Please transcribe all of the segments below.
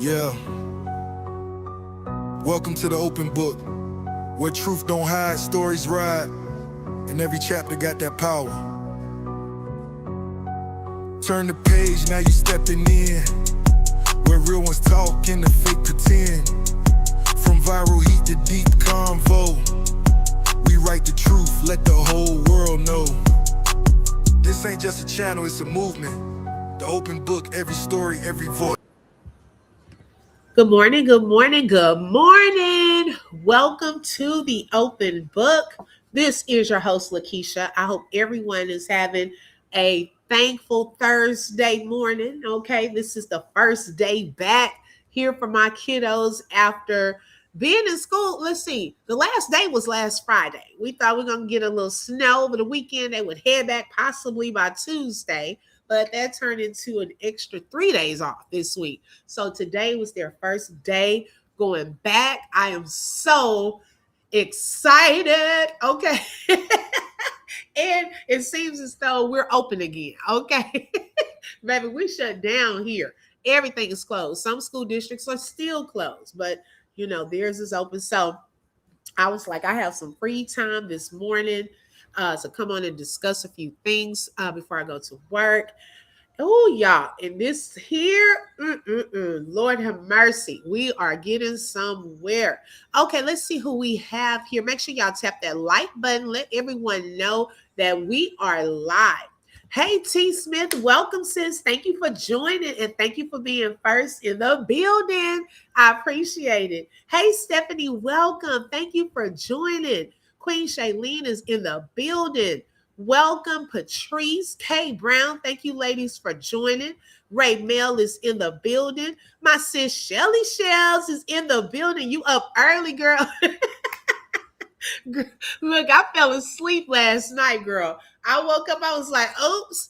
Yeah, welcome to the open book, where truth don't hide, stories ride, and every chapter got that power. Turn the page, now you stepping in, where real ones talk and the fake pretend. From viral heat to deep convo, we write the truth, let the whole world know. This ain't just a channel, it's a movement. The open book, every story, every voice. Good morning, good morning, good morning. Welcome to the open book. This is your host, Lakeisha. I hope everyone is having a thankful Thursday morning. Okay, this is the first day back here for my kiddos after being in school. Let's see, the last day was last Friday. We thought we were going to get a little snow over the weekend. They would head back possibly by Tuesday, but that turned into an extra 3 days off this week. So today was their first day going back. I am so excited. Okay. And it seems as though we're open again. Okay. Baby, we shut down here. Everything is closed. Some school districts are still closed, but theirs is open. So I was like, I have some free time this morning to come on and discuss a few things before I go to work. Oh, y'all, and this here, Lord have mercy. We are getting somewhere. Okay, let's see who we have here. Make sure y'all tap that like button. Let everyone know that we are live. Hey, T. Smith, welcome, sis. Thank you for joining and thank you for being first in the building. I appreciate it. Hey, Stephanie, welcome. Thank you for joining. Queen Shailene is in the building. Welcome, Patrice K. Brown. Thank you, ladies, for joining. Ray Mel is in the building. My sis Shelly Shells is in the building. You up early, girl. Look, I fell asleep last night, girl. I woke up, I was like, oops.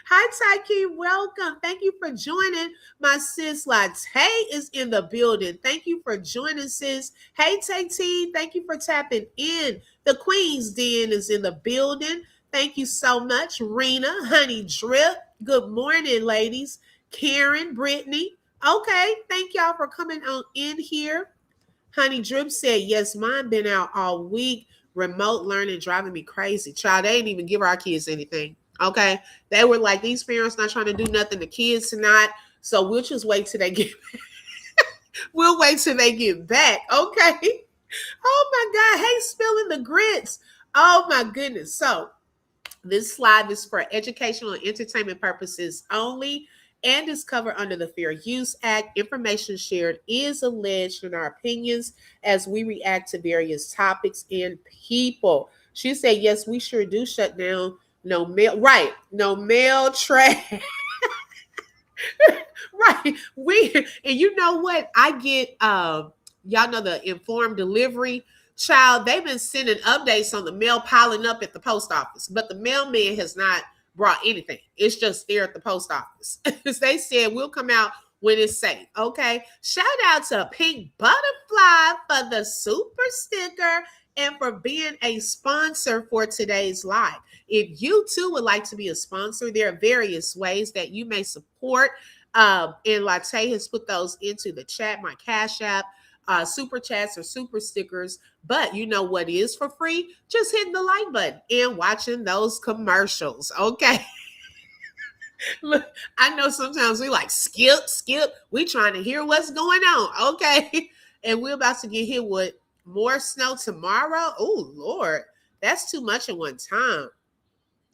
Hi, Tyke. Welcome. Thank you for joining. My sis Latte is in the building. Thank you for joining, sis. Hey, Tay-T. Thank you for tapping in. The Queen's Den is in the building. Thank you so much. Rena, Honey Drip. Good morning, ladies. Karen, Brittany. Okay. Thank y'all for coming on in here. Honey Drip said, yes, mine been out all week. Remote learning driving me crazy. Child, they didn't even give our kids anything. Okay. They were like, these parents not trying to do nothing. The kids tonight. So we'll just wait till they get we'll wait till they get back. Okay. Oh my God. Hey, spilling the grits. Oh my goodness. So this slide is for educational and entertainment purposes only and is covered under the Fair Use Act. Information shared is alleged in our opinions as we react to various topics and people. She said, yes, we sure do shut down. No mail, right? No mail trash. Right. And you know what? I get y'all know the informed delivery. Child, they've been sending updates on the mail piling up at the post office, but the mailman has not brought anything. It's just there at the post office. They said we'll come out when it's safe. Okay. Shout out to Pink Butterfly for the super sticker and for being a sponsor for today's live. If you too would like to be a sponsor, there are various ways that you may support. And Latte has put those into the chat, my Cashapp, super chats or super stickers. But you know what is for free? Just hitting the like button and watching those commercials. Okay. Look, I know sometimes we like skip. We trying to hear what's going on. Okay. And we're about to get hit with more snow tomorrow. Oh, Lord. That's too much at one time.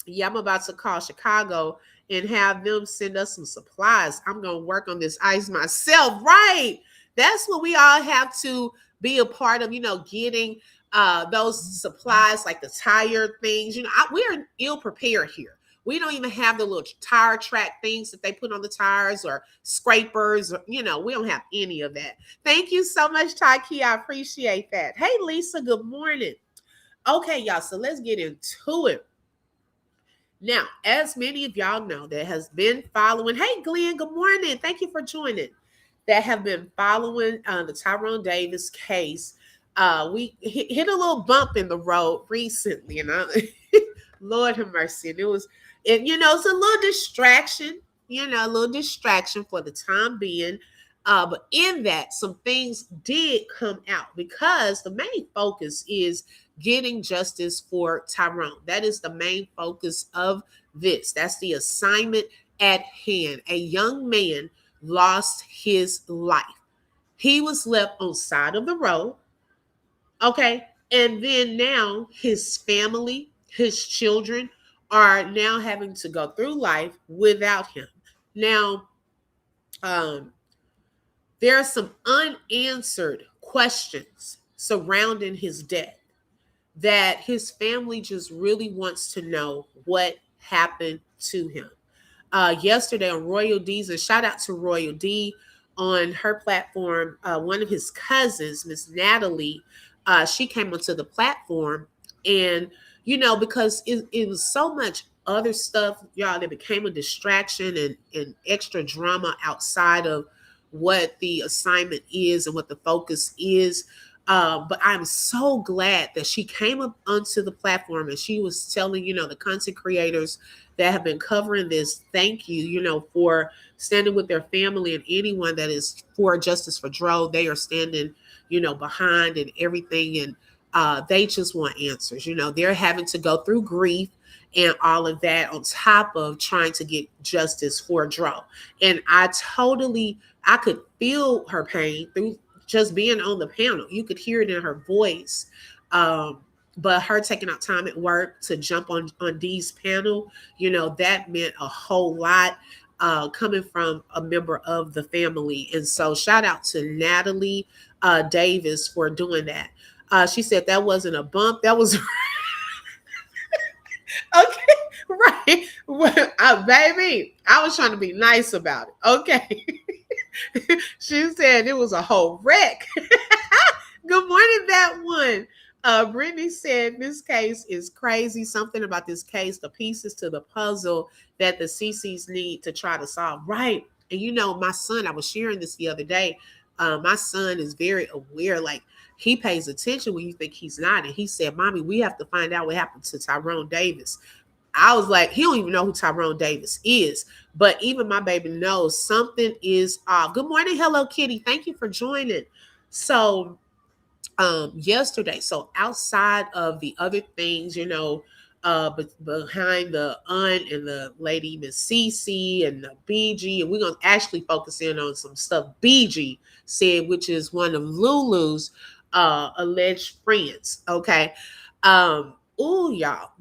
Yeah, I'm about to call Chicago and have them send us some supplies. I'm going to work on this ice myself. Right. That's what we all have to be a part of, getting those supplies like the tire things. We're ill prepared here. We don't even have the little tire track things that they put on the tires or scrapers. Or, we don't have any of that. Thank you so much, Tyke. I appreciate that. Hey, Lisa, good morning. Okay, y'all, so let's get into it. Now, as many of y'all know that has been following, hey, Glenn, good morning. Thank you for joining. That have been following the Tyrone Davis case. We hit a little bump in the road recently, Lord have mercy. And it's a little distraction a little distraction for the time being. But in that, some things did come out because the main focus is getting justice for Tyrone. That is the main focus of this. That's the assignment at hand. A young man lost his life. He was left on side of the road. Okay. And then now his family, his children are now having to go through life without him. Now, um, there are some unanswered questions surrounding his death that his family just really wants to know what happened to him. Yesterday on Royal D's, and shout out to Royal D on her platform. One of his cousins, Miss Natalie, she came onto the platform, and because it was so much other stuff, y'all, that became a distraction and extra drama outside of what the assignment is and what the focus is. But I'm so glad that she came up onto the platform and she was telling, the content creators that have been covering this, thank you, for standing with their family, and anyone that is for justice for Dro. They are standing, behind and everything. And they just want answers. They're having to go through grief and all of that on top of trying to get justice for Dro. And I could feel her pain through just being on the panel. You could hear it in her voice. But her taking out time at work to jump on Dee's panel, that meant a whole lot coming from a member of the family. And so shout out to Natalie Davis for doing that. She said that wasn't a bump. That was okay, right. Well, baby, I was trying to be nice about it. Okay. She said it was a whole wreck. Good morning, that one. Brittany said this case is crazy. Something about this case, the pieces to the puzzle that the CCs need to try to solve. Right. And my son, I was sharing this the other day. My son is very aware, like he pays attention when you think he's not. And he said, Mommy, we have to find out what happened to Tyrone Davis. I was like, he don't even know who Tyrone Davis is. But even my baby knows something is off. Good morning. Hello, Kitty. Thank you for joining. So yesterday, so outside of the other things, but behind the aunt and the lady, Miss Cece and the BG, and we're going to actually focus in on some stuff BG said, which is one of Lulu's alleged friends. Okay. Y'all.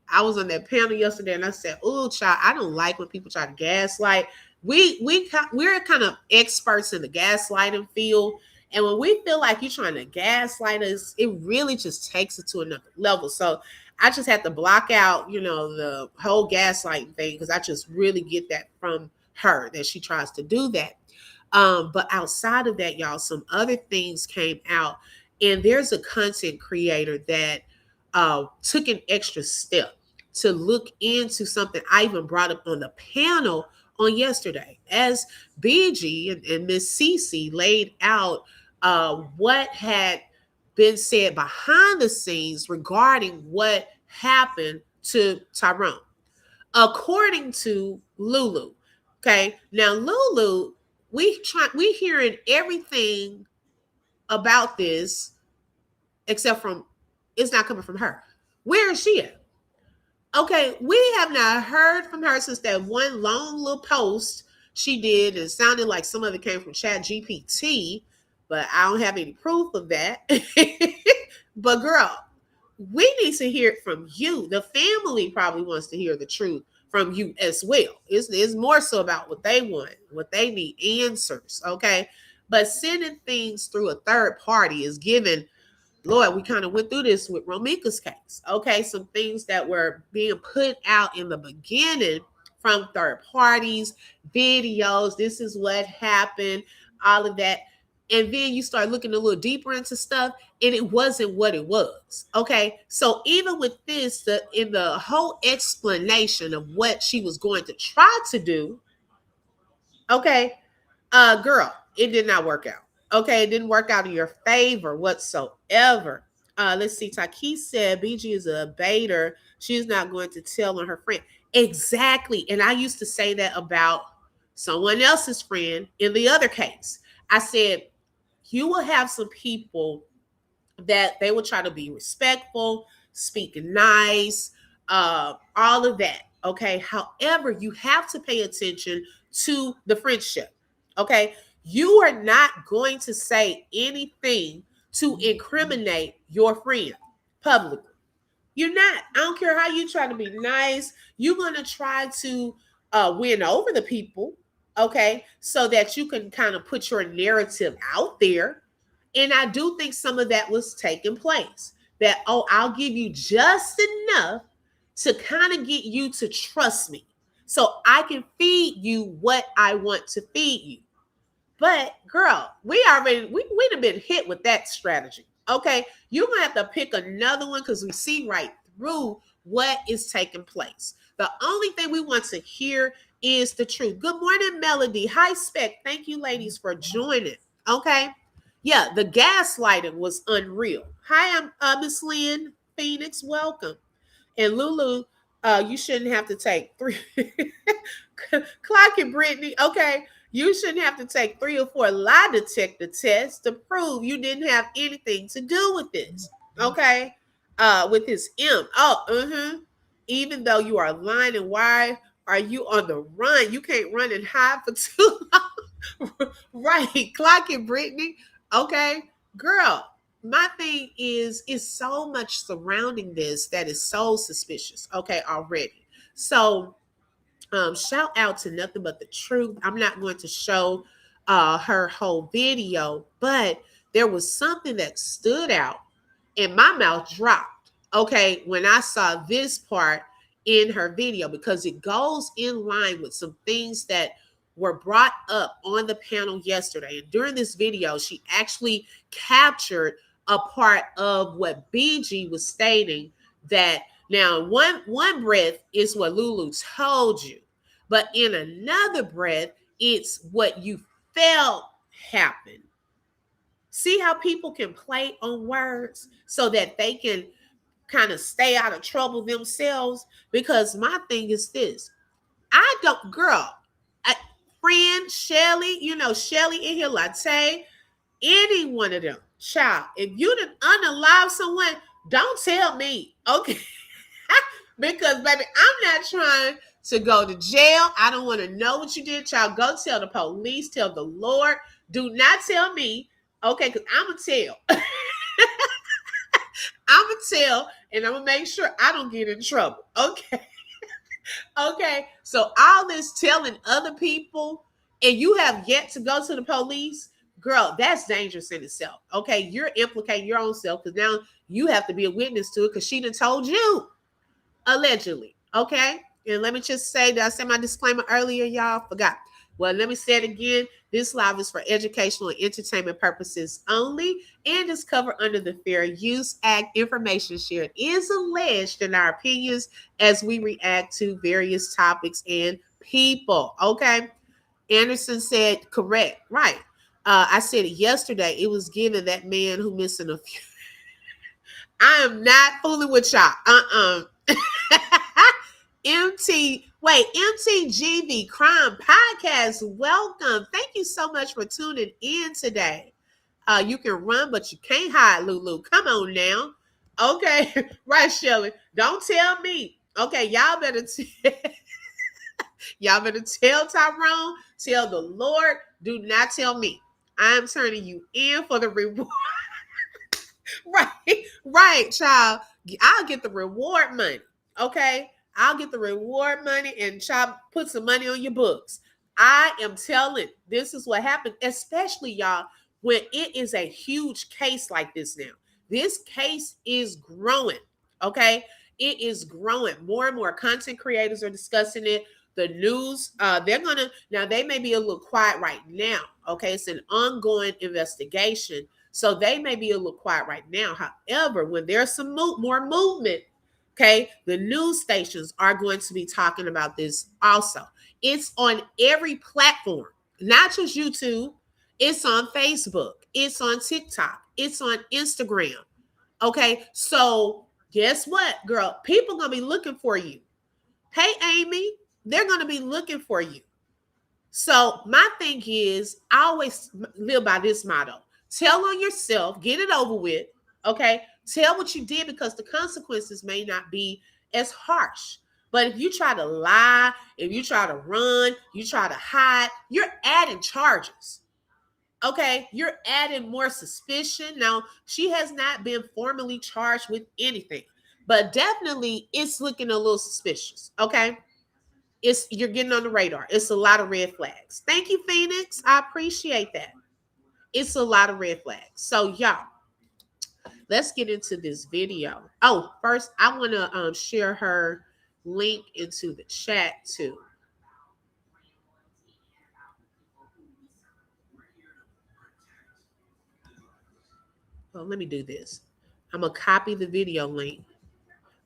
I was on that panel yesterday and I said, child, I don't like when people try to gaslight. We're kind of experts in the gaslighting field. And when we feel like you're trying to gaslight us, it really just takes it to another level. So I just had to block out, the whole gaslighting thing, because I just really get that from her, that she tries to do that. But outside of that, y'all, some other things came out. And there's a content creator that took an extra step to look into something I even brought up on the panel on yesterday, as BG and Miss Cece laid out what had been said behind the scenes regarding what happened to Tyrone, according to Lulu. Okay, now Lulu, we hearing everything about this except from it's not coming from her. Where is she at? Okay, we have not heard from her since that one long little post she did, and it sounded like some of it came from Chat GPT, but I don't have any proof of that. But girl, we need to hear it from you. The family probably wants to hear the truth from you as well. It's more so about what they want, what they need answers, okay? But sending things through a third party is giving, Lord, we kind of went through this with Romika's case. Okay, some things that were being put out in the beginning from third parties, videos, this is what happened, all of that. And then you start looking a little deeper into stuff, and it wasn't what it was. Okay, so even with this, in the whole explanation of what she was going to try to do, okay, girl, it did not work out. Okay, it didn't work out in your favor whatsoever. Let's see. Taki said BG is a baiter. She's not going to tell on her friend. Exactly. And I used to say that about someone else's friend in the other case. I said, you will have some people that they will try to be respectful, speak nice, all of that. Okay. However, you have to pay attention to the friendship. Okay. You are not going to say anything to incriminate your friend publicly. You're not. I don't care how you try to be nice. You're going to try to win over the people, okay, so that you can kind of put your narrative out there. And I do think some of that was taking place. That, oh, I'll give you just enough to kind of get you to trust me so I can feed you what I want to feed you. But girl, we'd have been hit with that strategy. Okay, you're gonna have to pick another one because we see right through what is taking place. The only thing we want to hear is the truth. Good morning, Melody. Hi, Spec. Thank you, ladies, for joining. Okay, yeah, the gaslighting was unreal. Hi, I'm Miss Lynn Phoenix. Welcome. And Lulu, you shouldn't have to take three. Clock it, Brittany. Okay. You shouldn't have to take 3 or 4 lie detector tests to prove you didn't have anything to do with this. Okay. With this M. Oh, even though you are lying, and why are you on the run? You can't run and hide for too long. Right. Clock it, Brittany. Okay. Girl, my thing is so much surrounding this that is so suspicious. Okay, already. So shout out to Nothing But the Truth. I'm not going to show her whole video, but there was something that stood out and my mouth dropped. Okay, when I saw this part in her video, because it goes in line with some things that were brought up on the panel yesterday. And during this video, she actually captured a part of what BG was stating, that now one breath is what Lulu told you, but in another breath, it's what you felt happen. See how people can play on words so that they can kind of stay out of trouble themselves? Because my thing is this. I don't, girl, friend Shelly, Shelly in here, Latte, any one of them, child, if you didn't unalive someone, don't tell me, okay? Because, baby, I'm not trying to go to jail. I don't want to know what you did, child. Go tell the police, tell the Lord. Do not tell me, okay? Because I'm going to tell. I'm going to tell, and I'm going to make sure I don't get in trouble, okay? Okay, so all this telling other people, and you have yet to go to the police, girl, that's dangerous in itself. Okay, you're implicating your own self because now you have to be a witness to it because she done told you, allegedly. Okay, and let me just say that I said my disclaimer earlier, y'all forgot. Well, let me say it again. This live is for educational and entertainment purposes only and is covered under the Fair Use Act. Information shared is alleged in our opinions as we react to various topics and people. Okay. Anderson said, correct. Right. I said it yesterday. It was given that man who missing a few. I am not fooling with y'all. MTGV Crime Podcast. Welcome. Thank you so much for tuning in today. You can run, but you can't hide, Lulu. Come on now. Okay. Right, Shelly. Don't tell me. Okay, y'all better y'all better tell Tyrone, tell the Lord. Do not tell me. I'm turning you in for the reward. Right, child. I'll get the reward money. Okay. I'll get the reward money and child put some money on your books. I am telling, this is what happened, especially y'all, when it is a huge case like this now. This case is growing. Okay. It is growing. More and more content creators are discussing it. The news, they may be a little quiet right now. Okay. It's an ongoing investigation. So they may be a little quiet right now. However, when there's some more movement, okay, the news stations are going to be talking about this also. It's on every platform, not just YouTube. It's on Facebook. It's on TikTok. It's on Instagram. Okay, so guess what, girl? People going to be looking for you. Hey, Amy, they're going to be looking for you. So my thing is, I always live by this motto: tell on yourself, get it over with. Okay, tell what you did, because the consequences may not be as harsh. But if you try to lie, if you try to run, you try to hide, you're adding charges. Okay, you're adding more suspicion. Now, she has not been formally charged with anything, but definitely it's looking a little suspicious. Okay, you're getting on the radar. It's a lot of red flags. Thank you, Phoenix. I appreciate that. It's a lot of red flags. So y'all, let's get into this video. Oh, first I want to share her link into the chat too. Well, let me do this. I'm gonna copy the video link,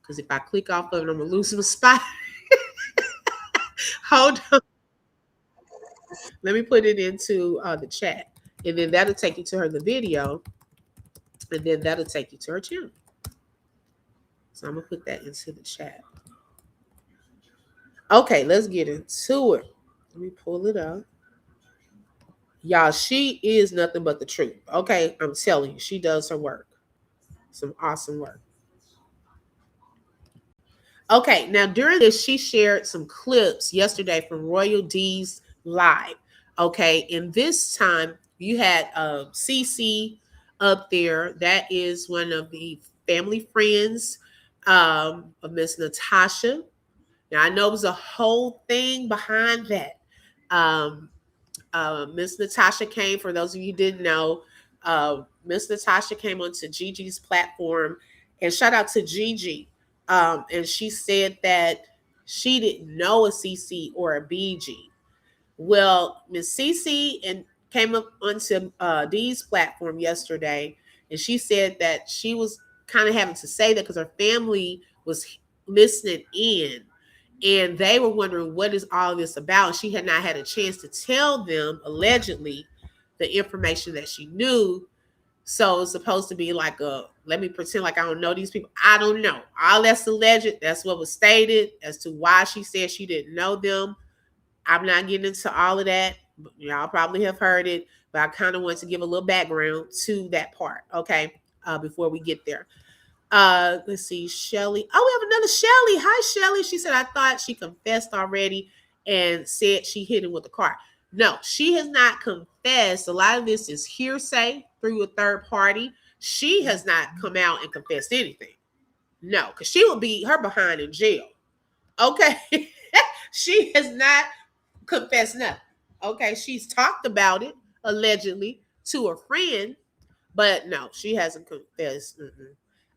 because if I click off of it, I'm gonna lose my spot. Hold on. Let me put it into the chat, and then that'll take you to her the video, and then that'll take you to her channel. So I'm gonna put that into the chat. Okay, let's get into it. Let me pull it up. Y'all, she is nothing but the truth. Okay, I'm telling you, she does her work. Some awesome work. Okay, now during this, she shared some clips yesterday from Royal D's Live. Okay, and this time you had CC up there. That is one of the family friends of Miss Natasha. Now I know it was a whole thing behind that. Miss Natasha came, for those of you who didn't know, Miss Natasha came onto Gigi's platform, and shout out to Gigi. And she said that she didn't know a CC or a BG. Well, Miss CC and came up onto Dee's platform yesterday, and she said that she was kind of having to say that because her family was listening in, and they were wondering what is all this about. She had not had a chance to tell them, allegedly, the information that she knew. So it's supposed to be like let me pretend like I don't know these people. I don't know. All that's alleged. That's what was stated as to why she said she didn't know them. I'm not getting into all of that. Y'all probably have heard it, but I kind of want to give a little background to that part, okay, before we get there. Let's see, Shelly. Oh, we have another Shelly. Hi, Shelly. She said, I thought she confessed already and said she hit him with the car. No, she has not confessed. A lot of this is hearsay through a third party. She has not come out and confessed anything. No, because she will be her behind in jail. Okay. She has not confessed nothing. Okay. She's talked about it allegedly to a friend, but no, she hasn't confessed.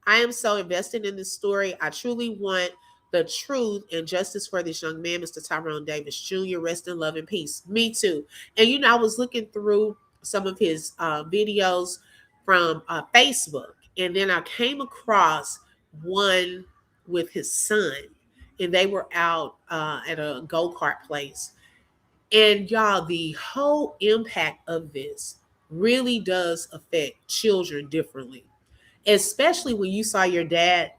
I am so invested in this story. I truly want the truth and justice for this young man, Mr. Tyrone Davis Jr. Rest in love and peace. Me too. And you know, I was looking through some of his videos from Facebook, and then I came across one with his son, and they were out at a go-kart place. And y'all, the whole impact of this really does affect children differently, especially when you saw your dad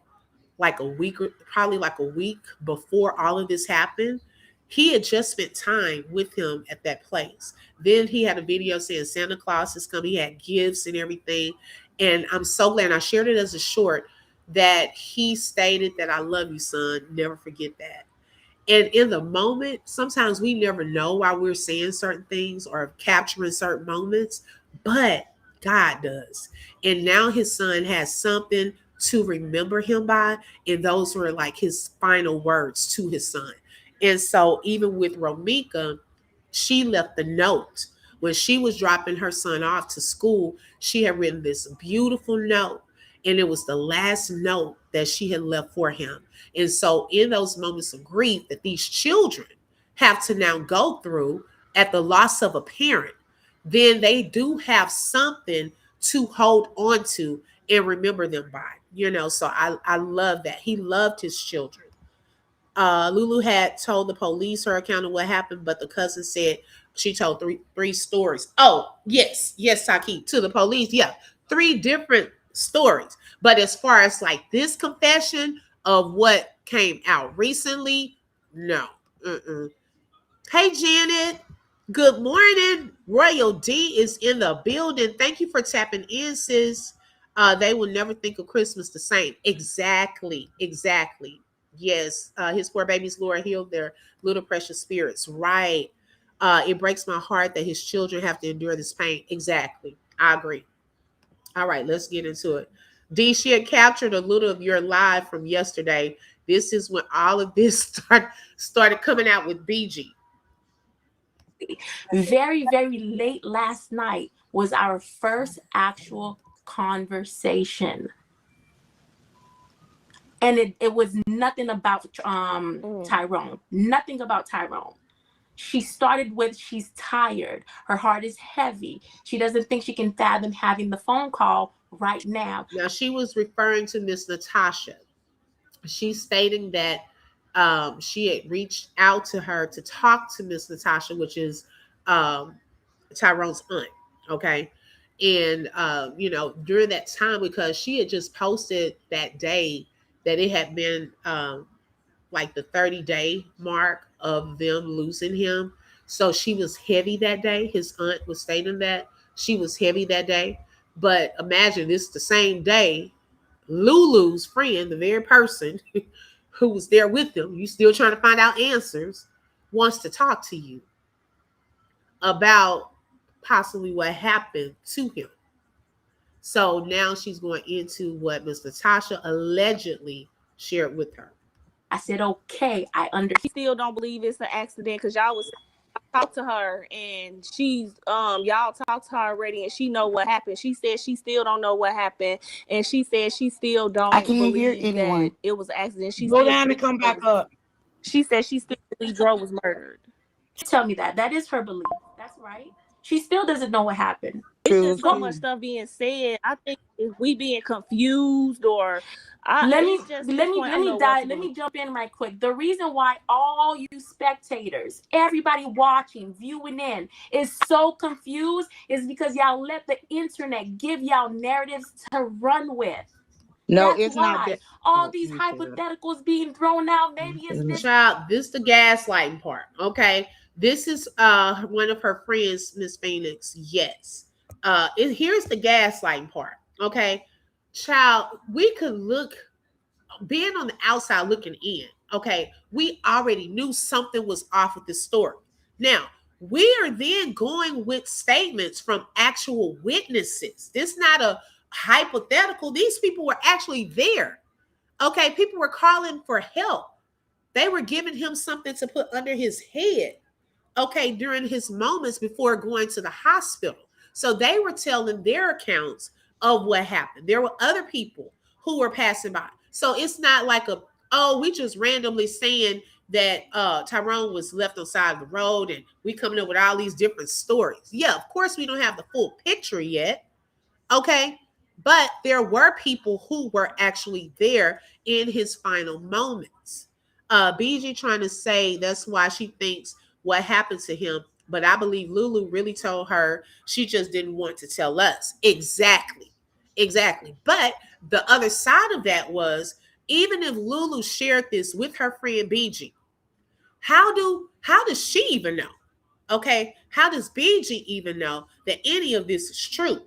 like a week, or probably like a week before all of this happened. He had just spent time with him at that place. Then he had a video saying Santa Claus is coming. He had gifts and everything. And I'm so glad, and I shared it as a short, that he stated that I love you, son. Never forget that. And in the moment, sometimes we never know why we're saying certain things or capturing certain moments, but God does. And now his son has something to remember him by. And those were like his final words to his son. And so even with Romika, she left the note. When she was dropping her son off to school, she had written this beautiful note. And it was the last note that she had left for him. And so in those moments of grief that these children have to now go through at the loss of a parent, then they do have something to hold on to and remember them by. You know, so I love that. He loved his children. Lulu had told the police her account of what happened, but the cousin said she told three stories. Oh, yes, Taki, to the police. Yeah, 3 different stories. But as far as like this confession of what came out recently, No. Mm-mm. Hey, Janet. Good morning. Royal D is in the building. Thank you for tapping in, sis. They will never think of Christmas the same. Exactly. Exactly. Yes. His four babies, Lord, healed their little precious spirits. Right. It breaks my heart that his children have to endure this pain. Exactly. I agree. All right, let's get into it. D, she had captured a little of your live from yesterday. This is when all of this started coming out with BG. Very, very late last night was our first actual conversation. And it was nothing about Tyrone. Nothing about Tyrone. She started with, she's tired. Her heart is heavy. She doesn't think she can fathom having the phone call right now. Now, she was referring to Miss Natasha. She's stating that she had reached out to her to talk to Miss Natasha, which is Tyrone's aunt. Okay. And, during that time, because she had just posted that day that it had been like the 30-day mark of them losing him. So she was heavy that day. His aunt was stating that she was heavy that day. But imagine this the same day, Lulu's friend, the very person who was there with them, you still trying to find out answers, wants to talk to you about possibly what happened to him. So now she's going into what Miss Natasha allegedly shared with her. I said, okay, I understand. She still don't believe it's an accident because y'all was talk to her and she's y'all talked to her already and she know what happened. She said she still don't know what happened and she said she still don't I can't hear believe anyone. that it was an accident. She Go still down and come back up. She said she still believes Dro was murdered. Tell me that. That is her belief. That's right. She still doesn't know what happened. It's just so much stuff being said. I think if we being confused or let me jump in right quick. The reason why all you spectators, everybody watching, viewing in, is so confused is because y'all let the internet give y'all narratives to run with. No, that's it's why. not that. All these hypotheticals being thrown out. Maybe it's this. Child, this the gaslighting part. Okay. This is one of her friends, Miss Phoenix. Yes. Here's the gaslighting part. Okay. Child, we could look, being on the outside looking in, okay, we already knew something was off with this story. Now, we are then going with statements from actual witnesses. This is not a hypothetical. These people were actually there. Okay, people were calling for help. They were giving him something to put under his head, okay, during his moments before going to the hospital. So they were telling their accounts of what happened. There were other people who were passing by. So it's not like we just randomly saying that Tyrone was left on the side of the road and we coming up with all these different stories. Yeah, of course we don't have the full picture yet. Okay. But there were people who were actually there in his final moments. BG trying to say that's why she thinks what happened to him. But I believe Lulu really told her. She just didn't want to tell us. Exactly. But the other side of that was, even if Lulu shared this with her friend BG, how does she even know? Okay. How does BG even know that any of this is true?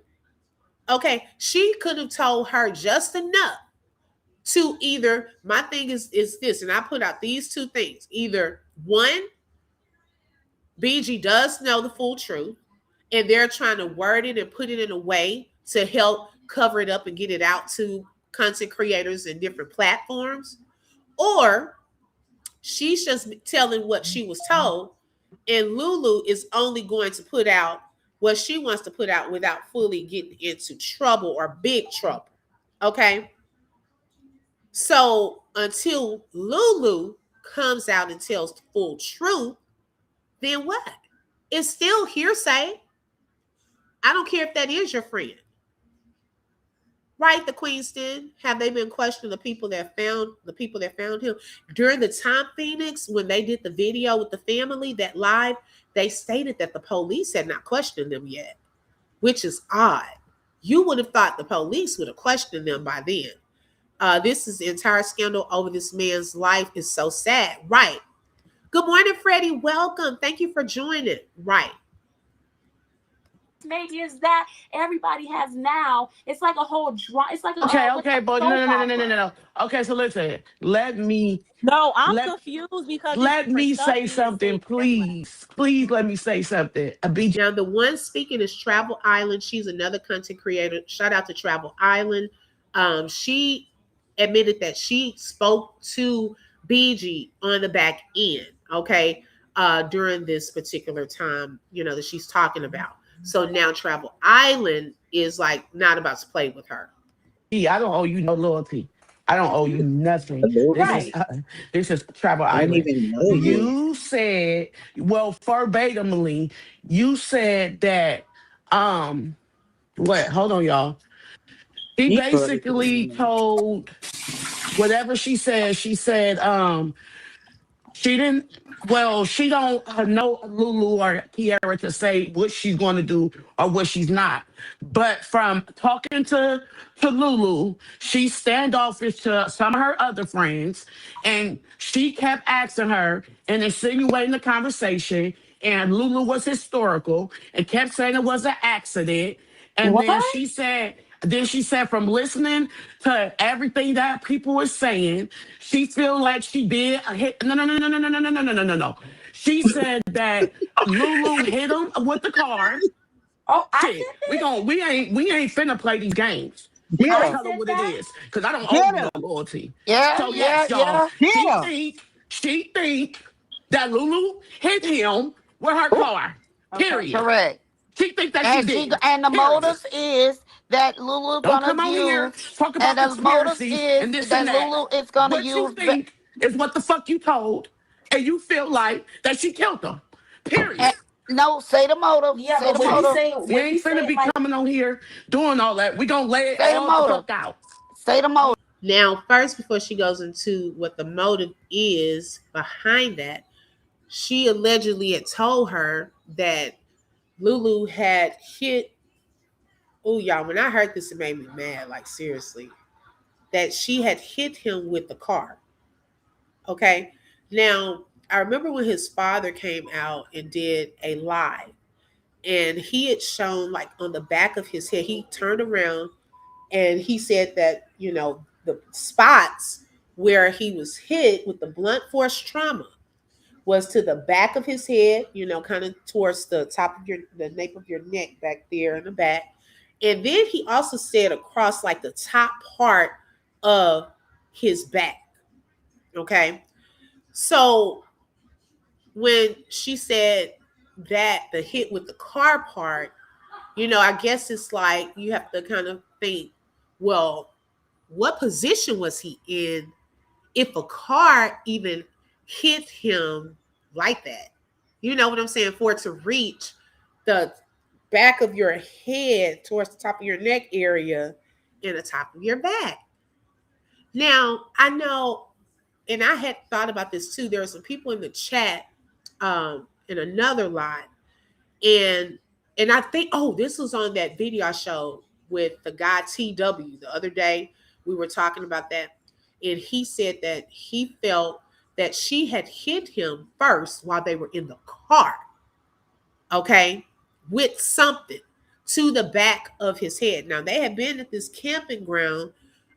Okay, she could have told her just enough to either, my thing is this, and I put out these two things. Either one, BG does know the full truth, and they're trying to word it and put it in a way to help cover it up and get it out to content creators and different platforms. Or she's just telling what she was told, and Lulu is only going to put out what she wants to put out without fully getting into trouble or big trouble. Okay. So until Lulu comes out and tells the full truth, then what? It's still hearsay. I don't care if that is your friend. Right, the Queenston, have they been questioning the people that found him during the time, Phoenix, when they did the video with the family, that live? They stated that the police had not questioned them yet, which is odd. You would have thought the police would have questioned them by then. This is the entire scandal over this man's life is so sad, right? Good morning, Freddie. Welcome. Thank you for joining. Right. Maybe it's that everybody has now. It's like a whole it's like a Okay, but no. Okay, so listen. No, I'm confused because it's Let me say being something, said. please. Please let me say something. Now, the one speaking is Travel Island. She's another content creator. Shout out to Travel Island. She admitted that she spoke to BG on the back end, okay, during this particular time, that she's talking about. So now Travel Island is like not about to play with her. I don't owe you no loyalty. I don't owe you nothing. Right. This is Travel I don't Island. even know you. You said, well, verbatimly, you said that what? Hold on, y'all. She basically told whatever she said. She said, she didn't. Well, she don't know Lulu or Kiara to say what she's going to do or what she's not. But from talking to Lulu, she's standoffish to some of her other friends, and she kept asking her and insinuating the conversation. And Lulu was historical and kept saying it was an accident. And What? then she said from listening to everything that people were saying, she feel like she did a hit. No. She said that Lulu hit him with the car. Oh, I Shit, said that? we ain't finna play these games. We Get gonna him. tell her what it that? is, cause I don't owe Get you him. no loyalty. Yeah, So yeah, yes, y'all, Get she him. think that Lulu hit him with her car. Period. correct. She think that she And did. the Period. motive is that Lulu Don't gonna come on here use, talk and about the motive conspiracies is and this that and that. Lulu is gonna What you use. think is what the fuck you told, and you feel like that she killed them. Period. No, say the motive. Yeah, Say but the when you motive. say We ain't finna be like coming on here doing all that. We gonna lay it Say the all the motive. fuck out. Say the motive. Now, first, before she goes into what the motive is behind that, she allegedly had told her that Lulu had hit. Oh, y'all, when I heard this, it made me mad. Like, seriously. That she had hit him with the car. Okay. Now, I remember when his father came out and did a live, and he had shown, like, on the back of his head, he turned around and he said that, the spots where he was hit with the blunt force trauma was to the back of his head, kind of towards the top of the nape of your neck back there in the back. And then he also said across like the top part of his back. Okay. So when she said that the hit with the car part, I guess it's like you have to kind of think, well, what position was he in if a car even hit him like that? You know what I'm saying? For it to reach the back of your head towards the top of your neck area and the top of your back. Now, I know, and I had thought about this too. There are some people in the chat in another line, and I think, oh, this was on that video I showed with the guy TW the other day. We were talking about that, and he said that he felt that she had hit him first while they were in the car, okay, with something to the back of his head. Now, they had been at this camping ground,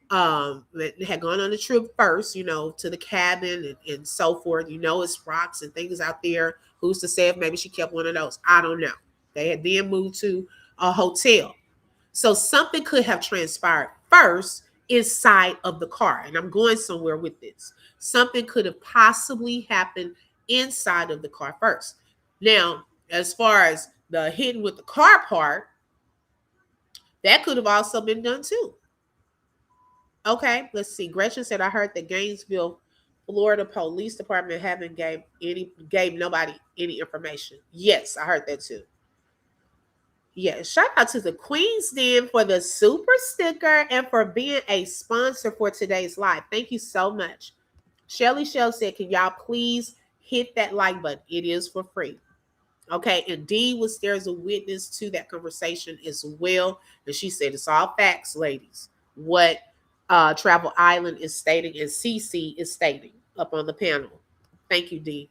had gone on a trip first, to the cabin and so forth. It's rocks and things out there. Who's to say if maybe she kept one of those? I don't know. They had then moved to a hotel. So something could have transpired first inside of the car. And I'm going somewhere with this. Something could have possibly happened inside of the car first. Now, as far as the hitting with the car part, that could have also been done too. Okay, let's see. Gretchen said, I heard the Gainesville, Florida Police Department haven't gave nobody any information. Yes, I heard that too. Yeah, shout out to the Queen's Den for the super sticker and for being a sponsor for today's live. Thank you so much. Shelly Shell said, can y'all please hit that like button? It is for free. Okay, and Dee there's a witness to that conversation as well. And she said, it's all facts, ladies. What Travel Island is stating and CC is stating up on the panel. Thank you, Dee.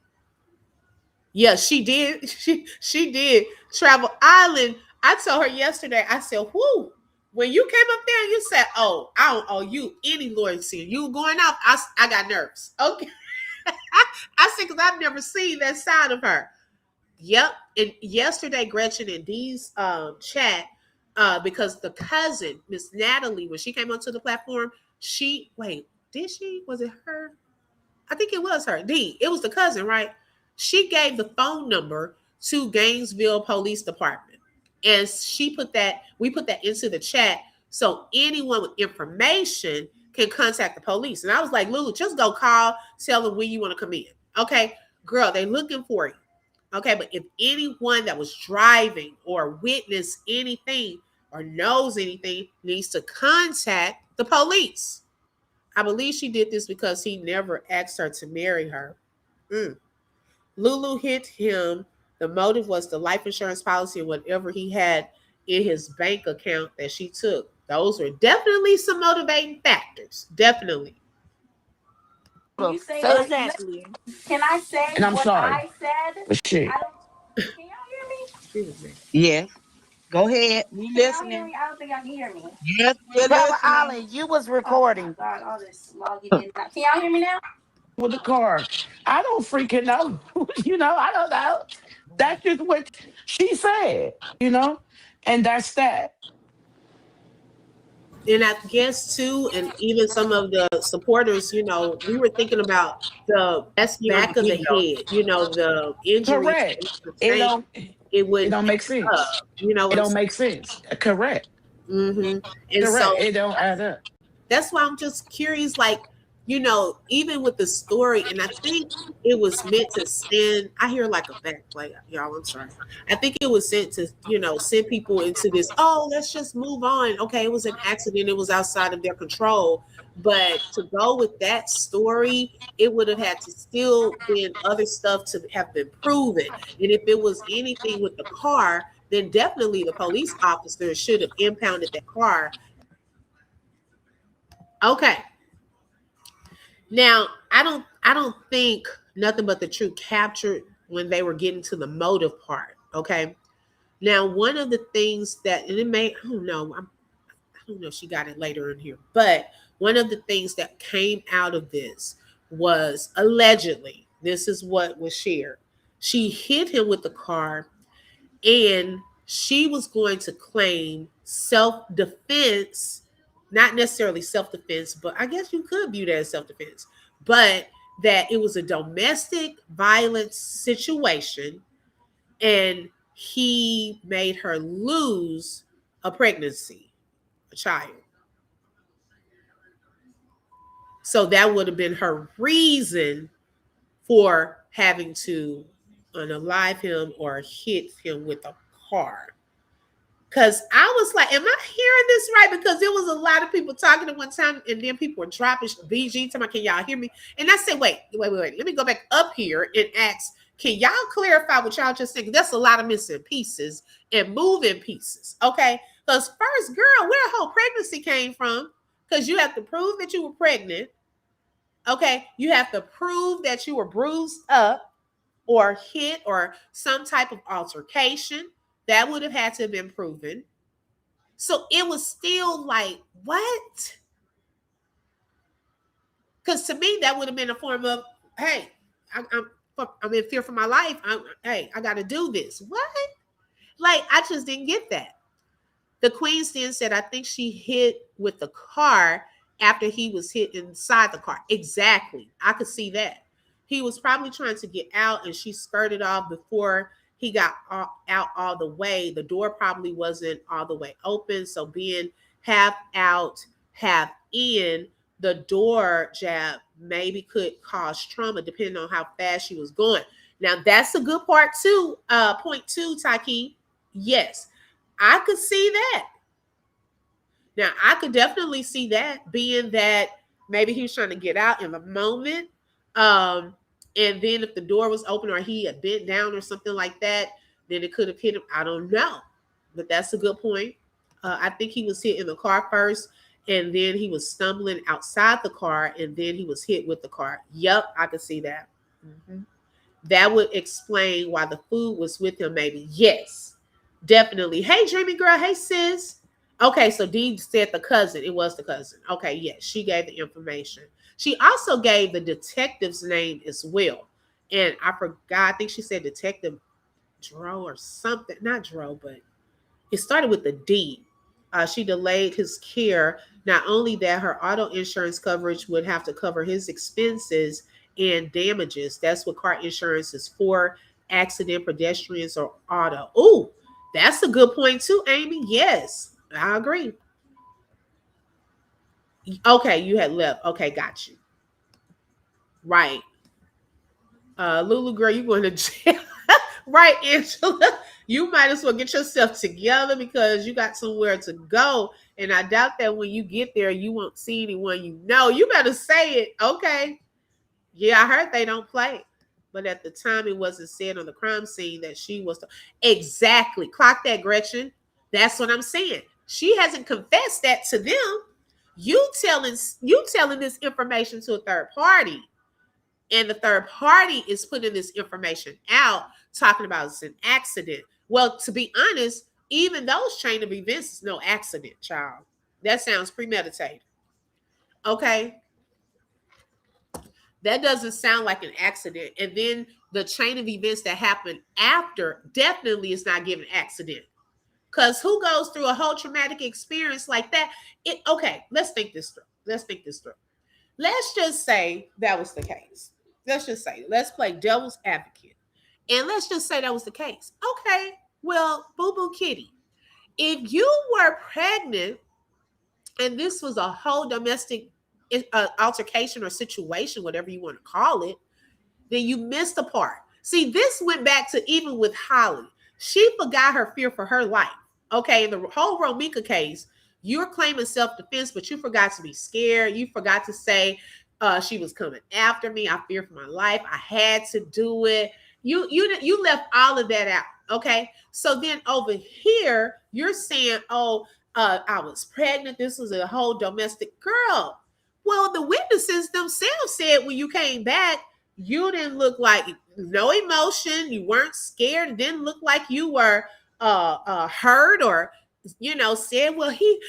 Yeah, she did. She did travel island. I told her yesterday. I said, "Whoo." When you came up there and you said, "Oh, I don't owe you any loyalty. You going off." I got nerves. Okay, I said because I've never seen that side of her. Yep. And yesterday, Gretchen and Dee's chat, because the cousin, Miss Natalie, when she came onto the platform, did she? Was it her? I think it was her. D. It was the cousin, right? She gave the phone number to Gainesville Police Department. And we put that into the chat so anyone with information can contact the police. And I was like, Lulu, just go call, tell them when you want to come in. Okay, girl, they looking for you. Okay, but if anyone that was driving or witnessed anything or knows anything needs to contact the police. I believe she did this because he never asked her to marry her. Lulu hit him. The motive was the life insurance policy and whatever he had in his bank account that she took. Those were definitely some motivating factors. Definitely. You say Exactly. Can I say And I'm what sorry. I said? But shit. I don't. Can y'all hear me? Yes. Go ahead. We Can y'all hear listening. me? I don't think y'all can hear me. Yes, we're Travel listening. Island, you was Oh my recording. God! All this logging in. Can y'all hear me now? With the car. I don't freaking know. I don't know. That's just what she said. And that's that. And I guess too, and even some of the supporters, we were thinking about the back of the head, the injury Correct. to It sustain, don't it it wouldn't don't make add up. sense. You know It what I'm don't make sense. Correct. saying? And Correct. so It don't add up. that's why I'm just curious, like, even with the story, and I think it was meant to send, I hear like a backplay, y'all, I'm sorry. I think it was sent to, send people into this, oh, let's just move on. Okay, it was an accident, it was outside of their control. But to go with that story, it would have had to still been other stuff to have been proven. And if it was anything with the car, then definitely the police officer should have impounded that car. Okay. Now, I don't think nothing but the truth captured when they were getting to the motive part. Okay. Now, one of the things that, and it may, I don't know, I don't know if she got it later in here, but one of the things that came out of this was allegedly, this is what was shared. She hit him with the car and she was going to claim self-defense, not necessarily self-defense, but I guess you could view that as self-defense, but that it was a domestic violence situation and he made her lose a pregnancy, a child. So that would have been her reason for having to unalive him or hit him with a car. Because I was like, am I hearing this right? Because there was a lot of people talking at one time, and then people were dropping BG, talking about, can y'all hear me? And I said, wait. Let me go back up here and ask, can y'all clarify what y'all just said? That's a lot of missing pieces and moving pieces, okay? Because first, girl, where the whole pregnancy came from, because you have to prove that you were pregnant, okay? You have to prove that you were bruised up or hit or some type of altercation. That would have had to have been proven. So it was still like, what? Because to me, that would have been a form of, hey, I'm in fear for my life. I got to do this. What? Like, I just didn't get that. The Queen then said, I think she hit with the car after he was hit inside the car. Exactly. I could see that. He was probably trying to get out and she skirted off before he got out all the way. The door probably wasn't all the way open. So being half out, half in, the door jab maybe could cause trauma depending on how fast she was going. Now that's a good part too. Point two, Taki. Yes, I could see that. Now I could definitely see that, being that maybe he was trying to get out in the moment. And then if the door was open or he had bent down or something like that, then it could have hit him. I don't know. But that's a good point. I think he was hit in the car first, and then he was stumbling outside the car, and then he was hit with the car. Yep, I could see that. Mm-hmm. That would explain why the food was with him, maybe. Yes, definitely. Hey, dreamy girl. Hey, sis. Okay, so Dee said the cousin. It was the cousin. Okay, yes, she gave the information. She also gave the detective's name as well. And I forgot, I think she said Detective Dro or something. Not Dro, but it started with the D. She delayed his care. Not only that, her auto insurance coverage would have to cover his expenses and damages. That's what car insurance is for: accident, pedestrians, or auto. Ooh, that's a good point too, Amy. Yes, I agree. Okay, you had left. Okay, got you. Right. Lulu girl, you going to jail. Right, Angela. You might as well get yourself together because you got somewhere to go. And I doubt that when you get there, you won't see anyone you know. You better say it. Okay. Yeah, I heard they don't play. But at the time, it wasn't said on the crime scene that she was. Exactly. Clock that, Gretchen. That's what I'm saying. She hasn't confessed that to them. You telling this information to a third party, and the third party is putting this information out, talking about it's an accident. Well, to be honest, even those chain of events is no accident, child. That sounds premeditated. Okay. That doesn't sound like an accident. And then the chain of events that happen after definitely is not given accident. Because who goes through a whole traumatic experience like that? Okay, let's think this through. Let's just say that was the case. Let's play devil's advocate. And let's just say that was the case. Okay, well, boo boo kitty, if you were pregnant and this was a whole domestic altercation or situation, whatever you want to call it, then you missed a part. See, this went back to even with Holly. She forgot her fear for her life. Okay, in the whole Romika case, you're claiming self-defense, but you forgot to be scared. You forgot to say she was coming after me. I fear for my life. I had to do it. You left all of that out. Okay, so then over here, you're saying, oh, I was pregnant. This was a whole domestic girl. Well, the witnesses themselves said when you came back, you didn't look like no emotion. You weren't scared. It didn't look like you were hurt or said, well, he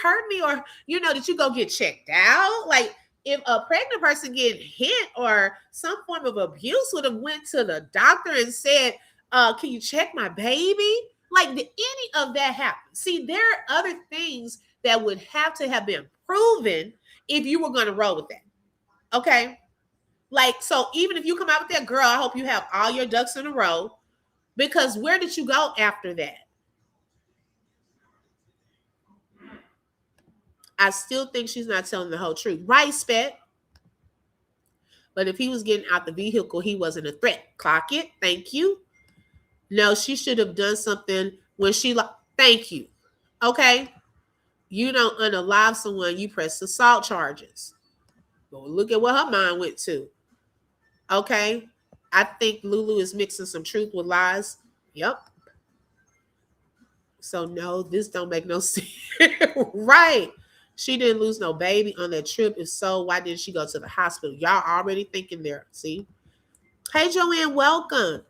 hurt me, or did you go get checked out? Like, if a pregnant person getting hit or some form of abuse would have went to the doctor and said, can you check my baby? Like, did any of that happen? See, there are other things that would have to have been proven if you were going to roll with that. Okay. Like, so even if you come out with that, girl, I hope you have all your ducks in a row, because where did you go after that? I still think she's not telling the whole truth. Right, Spet? But if he was getting out the vehicle, he wasn't a threat. Clock it. Thank you. No, she should have done something when she thank you. Okay? You don't unalive someone, you press assault charges. But look at what her mind went to. Okay? I think Lulu is mixing some truth with lies. Yep. So no, this don't make no sense. Right. She didn't lose no baby on that trip. If so, why didn't she go to the hospital? Y'all already thinking there. See? Hey, Joanne, welcome.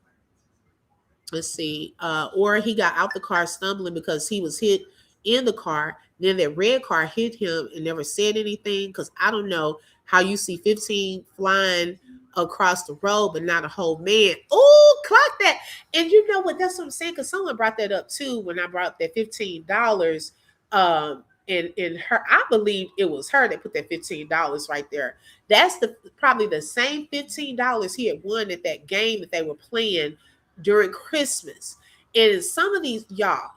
Let's see. Or he got out the car stumbling because he was hit in the car. Then that red car hit him and never said anything. Because I don't know how you see 15 flying across the road, but not a whole man. Oh, clock that. And you know what? That's what I'm saying. Because someone brought that up too when I brought that $15. And her, I believe it was her that put that $15 right there. That's probably the same $15 he had won at that game that they were playing during Christmas. And some of these, y'all,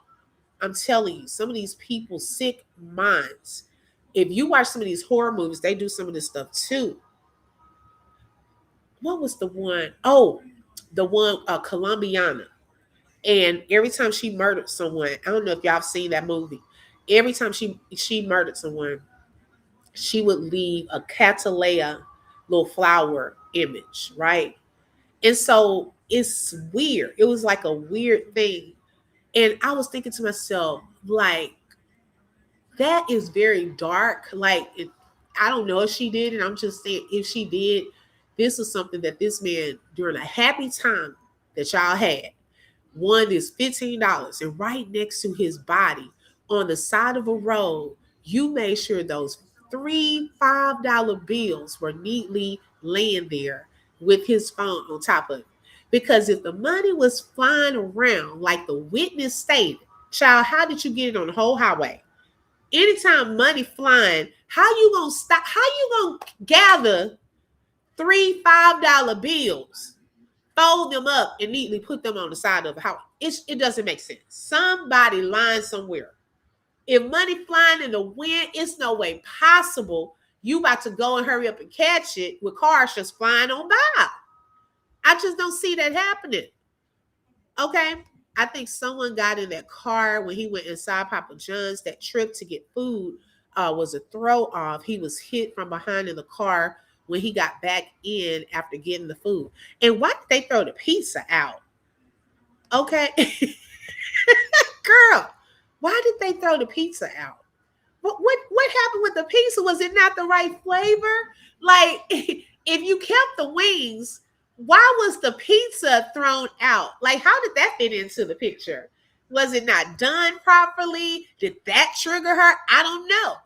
I'm telling you, some of these people sick minds. If you watch some of these horror movies, they do some of this stuff too. What was the one? Oh, the one Colombiana. And every time she murdered someone, I don't know if y'all have seen that movie. Every time she murdered someone, she would leave a Catalea little flower image, right? And so it's weird. It was like a weird thing. And I was thinking to myself, like, that is very dark. Like, I don't know if she did, and I'm just saying, if she did, This is something that this man, during a happy time that y'all had, won this $15, and right next to his body on the side of a road, you made sure those three $5 bills were neatly laying there with his phone on top of it. Because if the money was flying around like the witness stated, child, how did you get it on the whole highway? Anytime money flying, how you gonna stop? How you gonna gather three $5 bills, fold them up, and neatly put them on the side of the house? It doesn't make sense. Somebody lying somewhere. If money flying in the wind, it's no way possible you about to go and hurry up and catch it with cars just flying on by. I just don't see that happening. Okay. I think someone got in that car when he went inside Papa John's. That trip to get food was a throw off. He was hit from behind in the car when he got back in after getting the food. And why did they throw the pizza out? Okay. Girl, why did they throw the pizza out? What happened with the pizza? Was it not the right flavor? Like, if you kept the wings, why was the pizza thrown out? Like, how did that fit into the picture? Was it not done properly? Did that trigger her? I don't know.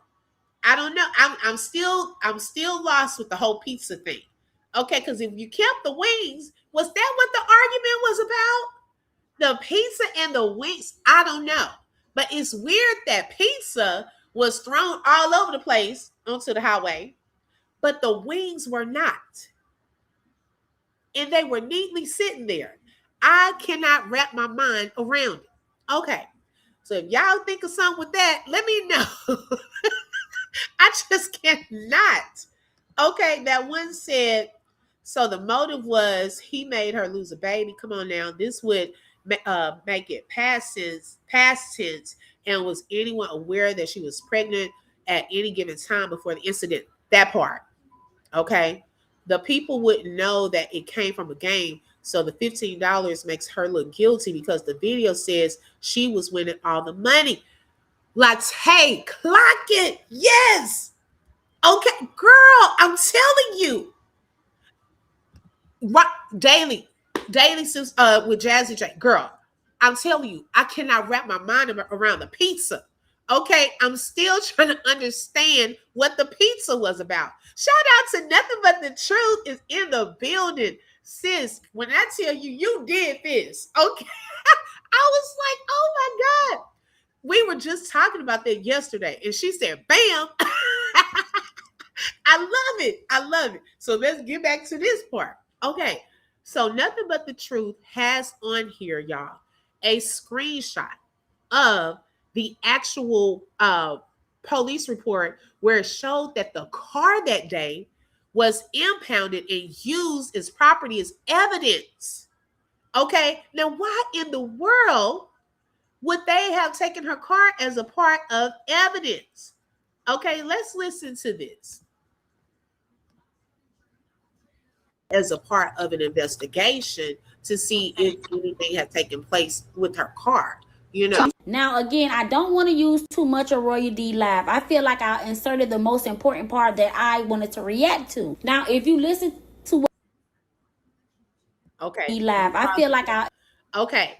I'm still lost with the whole pizza thing. Okay, because if you kept the wings, was that what the argument was about? The pizza and the wings? I don't know. But it's weird that pizza was thrown all over the place onto the highway, but the wings were not. And they were neatly sitting there. I cannot wrap my mind around it. Okay. So if y'all think of something with that, let me know. I just cannot. Okay. That one said, so the motive was he made her lose a baby. Come on now. This would make it past tense. And was anyone aware that she was pregnant at any given time before the incident? That part. Okay. The people wouldn't know that it came from a game. So the $15 makes her look guilty because the video says she was winning all the money. Let's, hey, clock it. Yes. Okay, girl, I'm telling you. Daily with Jazzy J. Girl, I'm telling you, I cannot wrap my mind around the pizza. Okay, I'm still trying to understand what the pizza was about. Shout out to Nothing But the Truth is in the building. Sis, when I tell you, you did this. Okay. I was like, oh my God. We were just talking about that yesterday. And she said, bam. I love it. I love it. So let's get back to this part. Okay. So Nothing But the Truth has on here, y'all, a screenshot of the actual police report where it showed that the car that day was impounded and used as property as evidence. Okay. Now, why in the world would they have taken her car as a part of evidence? Okay, let's listen to this. As a part of an investigation to see if anything had taken place with her car, you know. Now, again, I don't want to use too much of Royal D Live. I feel like I inserted the most important part that I wanted to react to. Now, if you listen to Okay. D Live, I feel like Okay.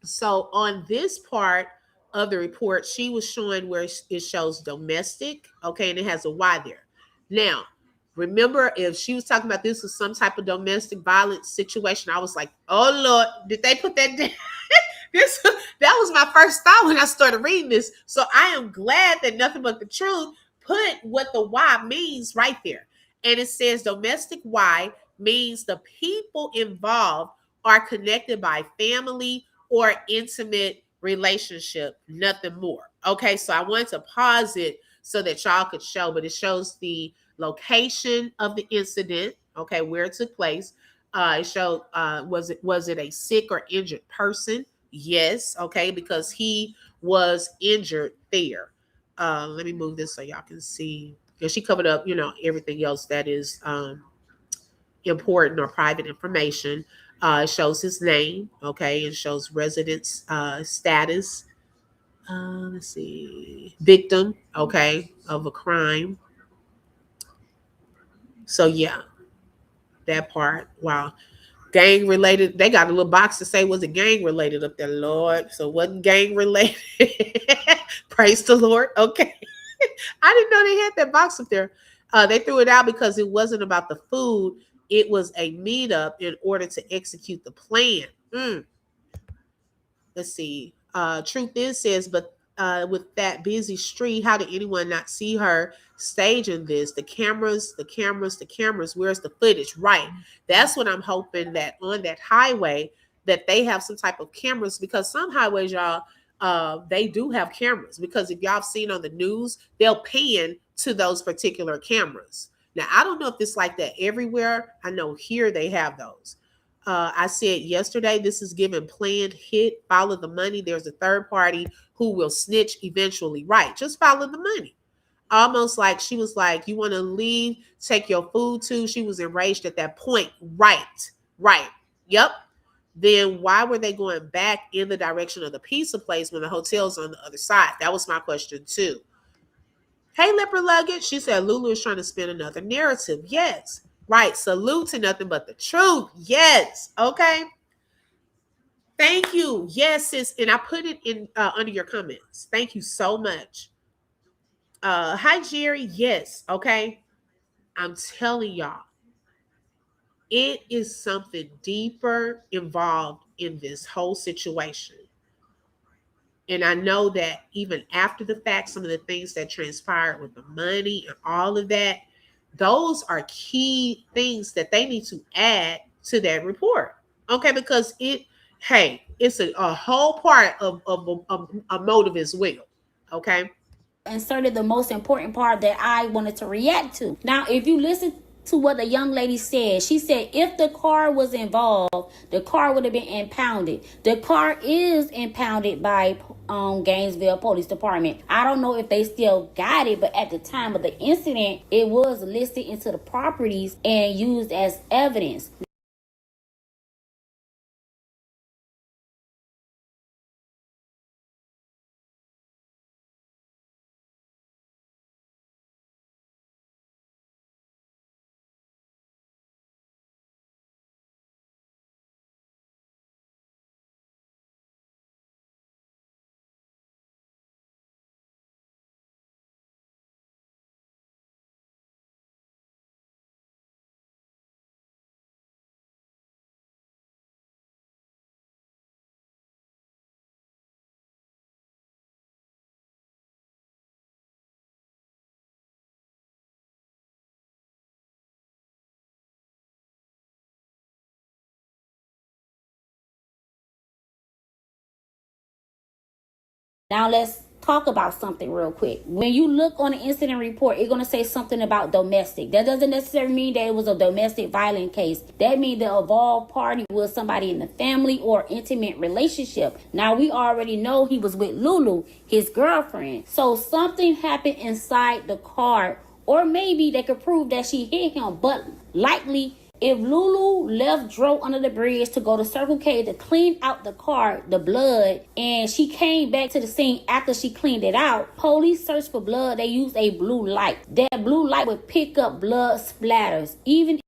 So on this part of the report, she was showing where it shows domestic, okay, and it has a Y there. Now, remember, if she was talking about this was some type of domestic violence situation, I was like, oh Lord, did they put that down? That was my first thought when I started reading this. So I am glad that Nothing But the Truth put what the Y means right there. And it says domestic Y means the people involved are connected by family or intimate relationship, nothing more. Okay, so I wanted to pause it so that y'all could show, but it shows the location of the incident, okay, where it took place. It showed was it a sick or injured person? Yes, okay, because he was injured there. Let me move this so y'all can see. Because she covered up, everything else that is important or private information. It shows his name, okay, it shows residence status. Let's see, victim, okay, of a crime. So yeah, That part. Wow. Gang related. They got a little box to say, was it gang related up there, Lord? So it wasn't gang related. Praise the Lord. Okay. I didn't know they had that box up there. They threw it out because it wasn't about the food. It was a meetup in order to execute the plan. Let's see. Truth is says, but with that busy street, how did anyone not see her staging this? The cameras, the cameras, the cameras. Where's the footage? Right. That's what I'm hoping, that on that highway that they have some type of cameras, because some highways, y'all, they do have cameras, because if y'all have seen on the news, they'll pan to those particular cameras. Now, I don't know if it's like that everywhere. I know here they have those. I said yesterday, this is given planned hit, follow the money. There's a third party who will snitch eventually. Right. Just follow the money. Almost like she was like, you want to leave, take your food too. She was enraged at that point. Right. Right. Yep. Then why were they going back in the direction of the pizza place when the hotel's on the other side? That was my question too. Hey, Leopard Luggage. She said Lulu is trying to spin another narrative. Yes. Right. Salute to nothing but the truth. Yes. Okay. Thank you. Yes, sis. And I put it in under your comments. Thank you so much. Hi, Jerry. Yes. Okay. I'm telling y'all, it is something deeper involved in this whole situation. And I know that even after the fact, some of the things that transpired with the money and all of that, those are key things that they need to add to that report. Okay, because it's a whole part of a motive as well. Okay. Inserted the most important part that I wanted to react to. Now, if you listen to what the young lady said, she said if the car was involved, the car would have been impounded. The car is impounded by Gainesville Police Department. I don't know if they still got it, but at the time of the incident, it was listed into the properties and used as evidence. Now let's talk about something real quick. When you look on the incident report, it's going to say something about domestic. That doesn't necessarily mean that it was a domestic violent case. That means the involved party was somebody in the family or intimate relationship. Now we already know he was with Lulu, his girlfriend. So something happened inside the car, or maybe they could prove that she hit him, but likely if Lulu left Dro under the bridge to go to Circle K to clean out the car, the blood, and she came back to the scene after she cleaned it out, police searched for blood. They used a blue light. That blue light would pick up blood splatters. Even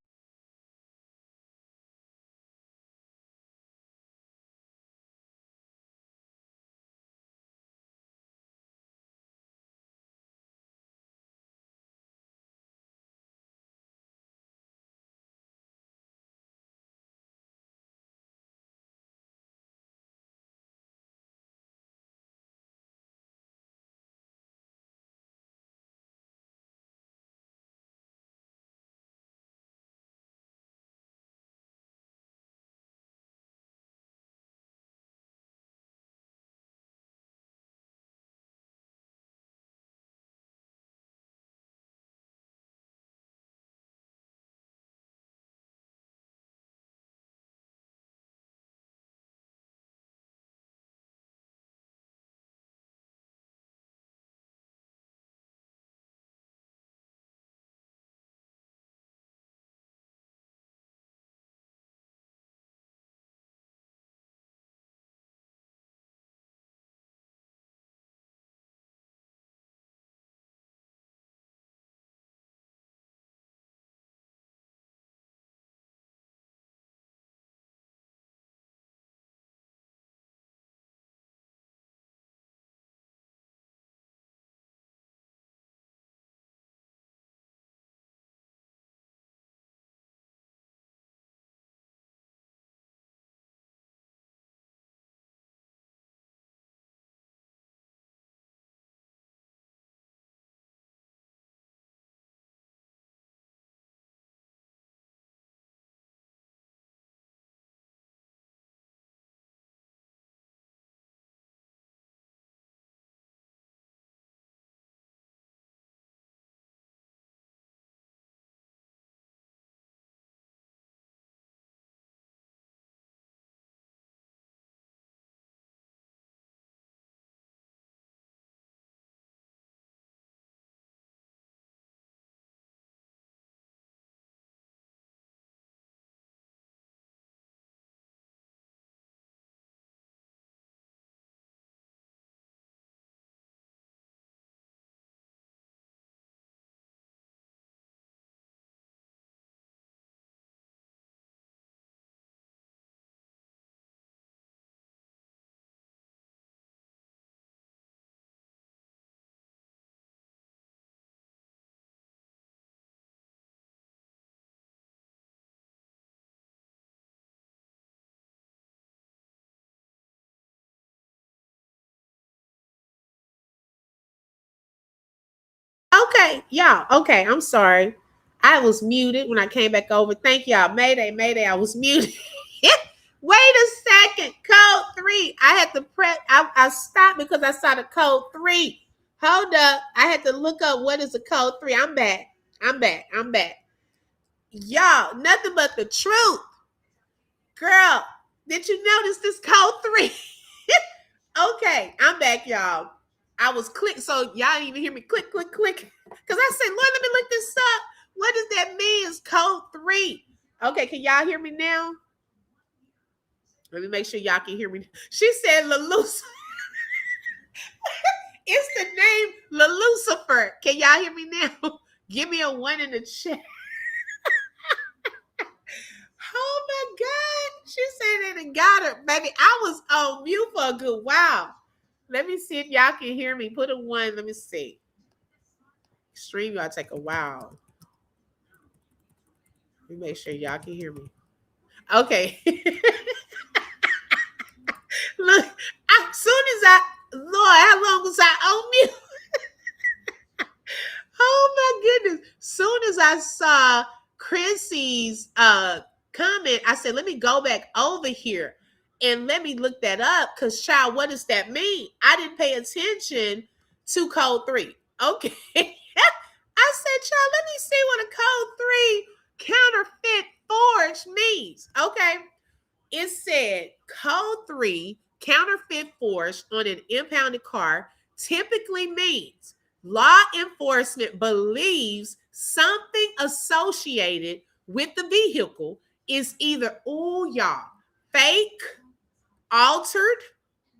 Okay, y'all. Okay, I'm sorry. I was muted when I came back over. Thank y'all. Mayday, mayday. I was muted. Wait a second. Code 3. I had to press. I stopped because I saw the code 3. Hold up. I had to look up what is the code 3. I'm back. I'm back. I'm back. Y'all, nothing but the truth. Girl, did you notice this code 3? Okay, I'm back, y'all. I was click, so y'all didn't even hear me click. Because I said, Lord, let me look this up. What does that mean? It's code 3. Okay, can y'all hear me now? Let me make sure y'all can hear me. She said Lulu'S. It's the name Lulu'S. Can y'all hear me now? Give me a 1 in the chat. Oh my God. She said that it got her. Baby, I was on mute for a good while. Let me see if y'all can hear me. Put a 1. Let me see. Stream y'all take a while. Let me make sure y'all can hear me. Okay. Look, as soon as Lord, how long was I on mute? Oh my goodness. Soon as I saw Chrissy's comment, I said, let me go back over here and let me look that up. Because, child, what does that mean? I didn't pay attention to code 3. Okay. I said, child, let me see what a code 3 counterfeit forge means. Okay. It said code 3 counterfeit forge on an impounded car typically means law enforcement believes something associated with the vehicle is either, fake, altered,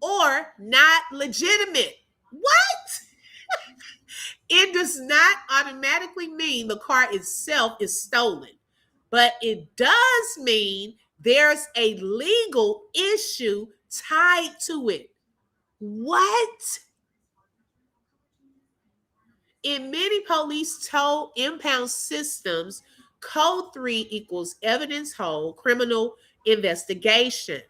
or not legitimate. What? It does not automatically mean the car itself is stolen, but it does mean there's a legal issue tied to it. What? In many police tow impound systems, code 3 equals evidence hold, criminal investigation.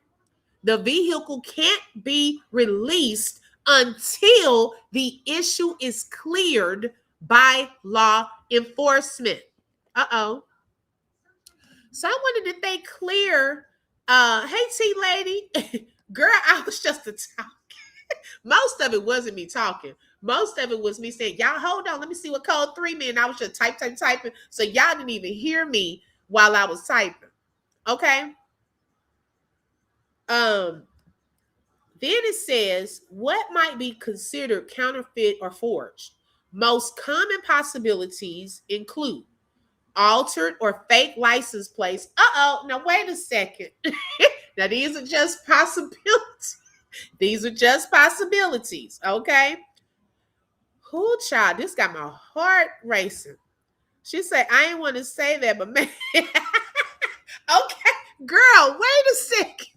The vehicle can't be released until the issue is cleared by law enforcement. Uh-oh. So I wondered, did they clear? Hey, T lady. Girl, I was just a talk. Most of it wasn't me talking. Most of it was me saying, y'all hold on, let me see what code 3 means. I was just typing. So y'all didn't even hear me while I was typing. Okay. Then it says, what might be considered counterfeit or forged? Most common possibilities include altered or fake license plates. Now wait a second. Now these are just possibilities. These are just possibilities, okay? Who, child, this got my heart racing. She said, I ain't want to say that, but man. Okay, girl, wait a second.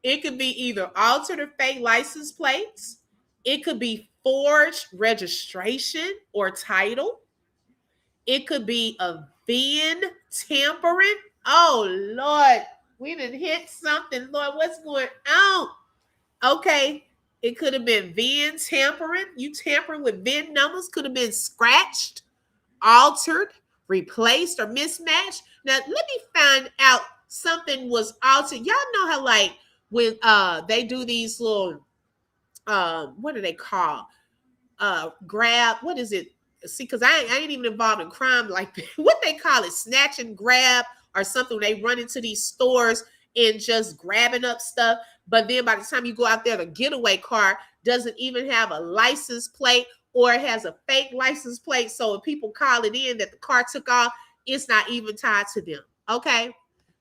It could be either altered or fake license plates. It could be forged registration or title. It could be a VIN tampering. Oh, Lord, we done hit something. Lord, what's going on? Okay, it could have been VIN tampering. You tampering with VIN numbers. Could have been scratched, altered, replaced, or mismatched. Now, let me find out something was altered. Y'all know how, like, when they do these little, what do they call? Grab, what is it? See, because I ain't even involved in crime like that. What they call it, snatch and grab or something. They run into these stores and just grabbing up stuff. But then by the time you go out there, the getaway car doesn't even have a license plate, or it has a fake license plate. So if people call it in that the car took off, it's not even tied to them. Okay.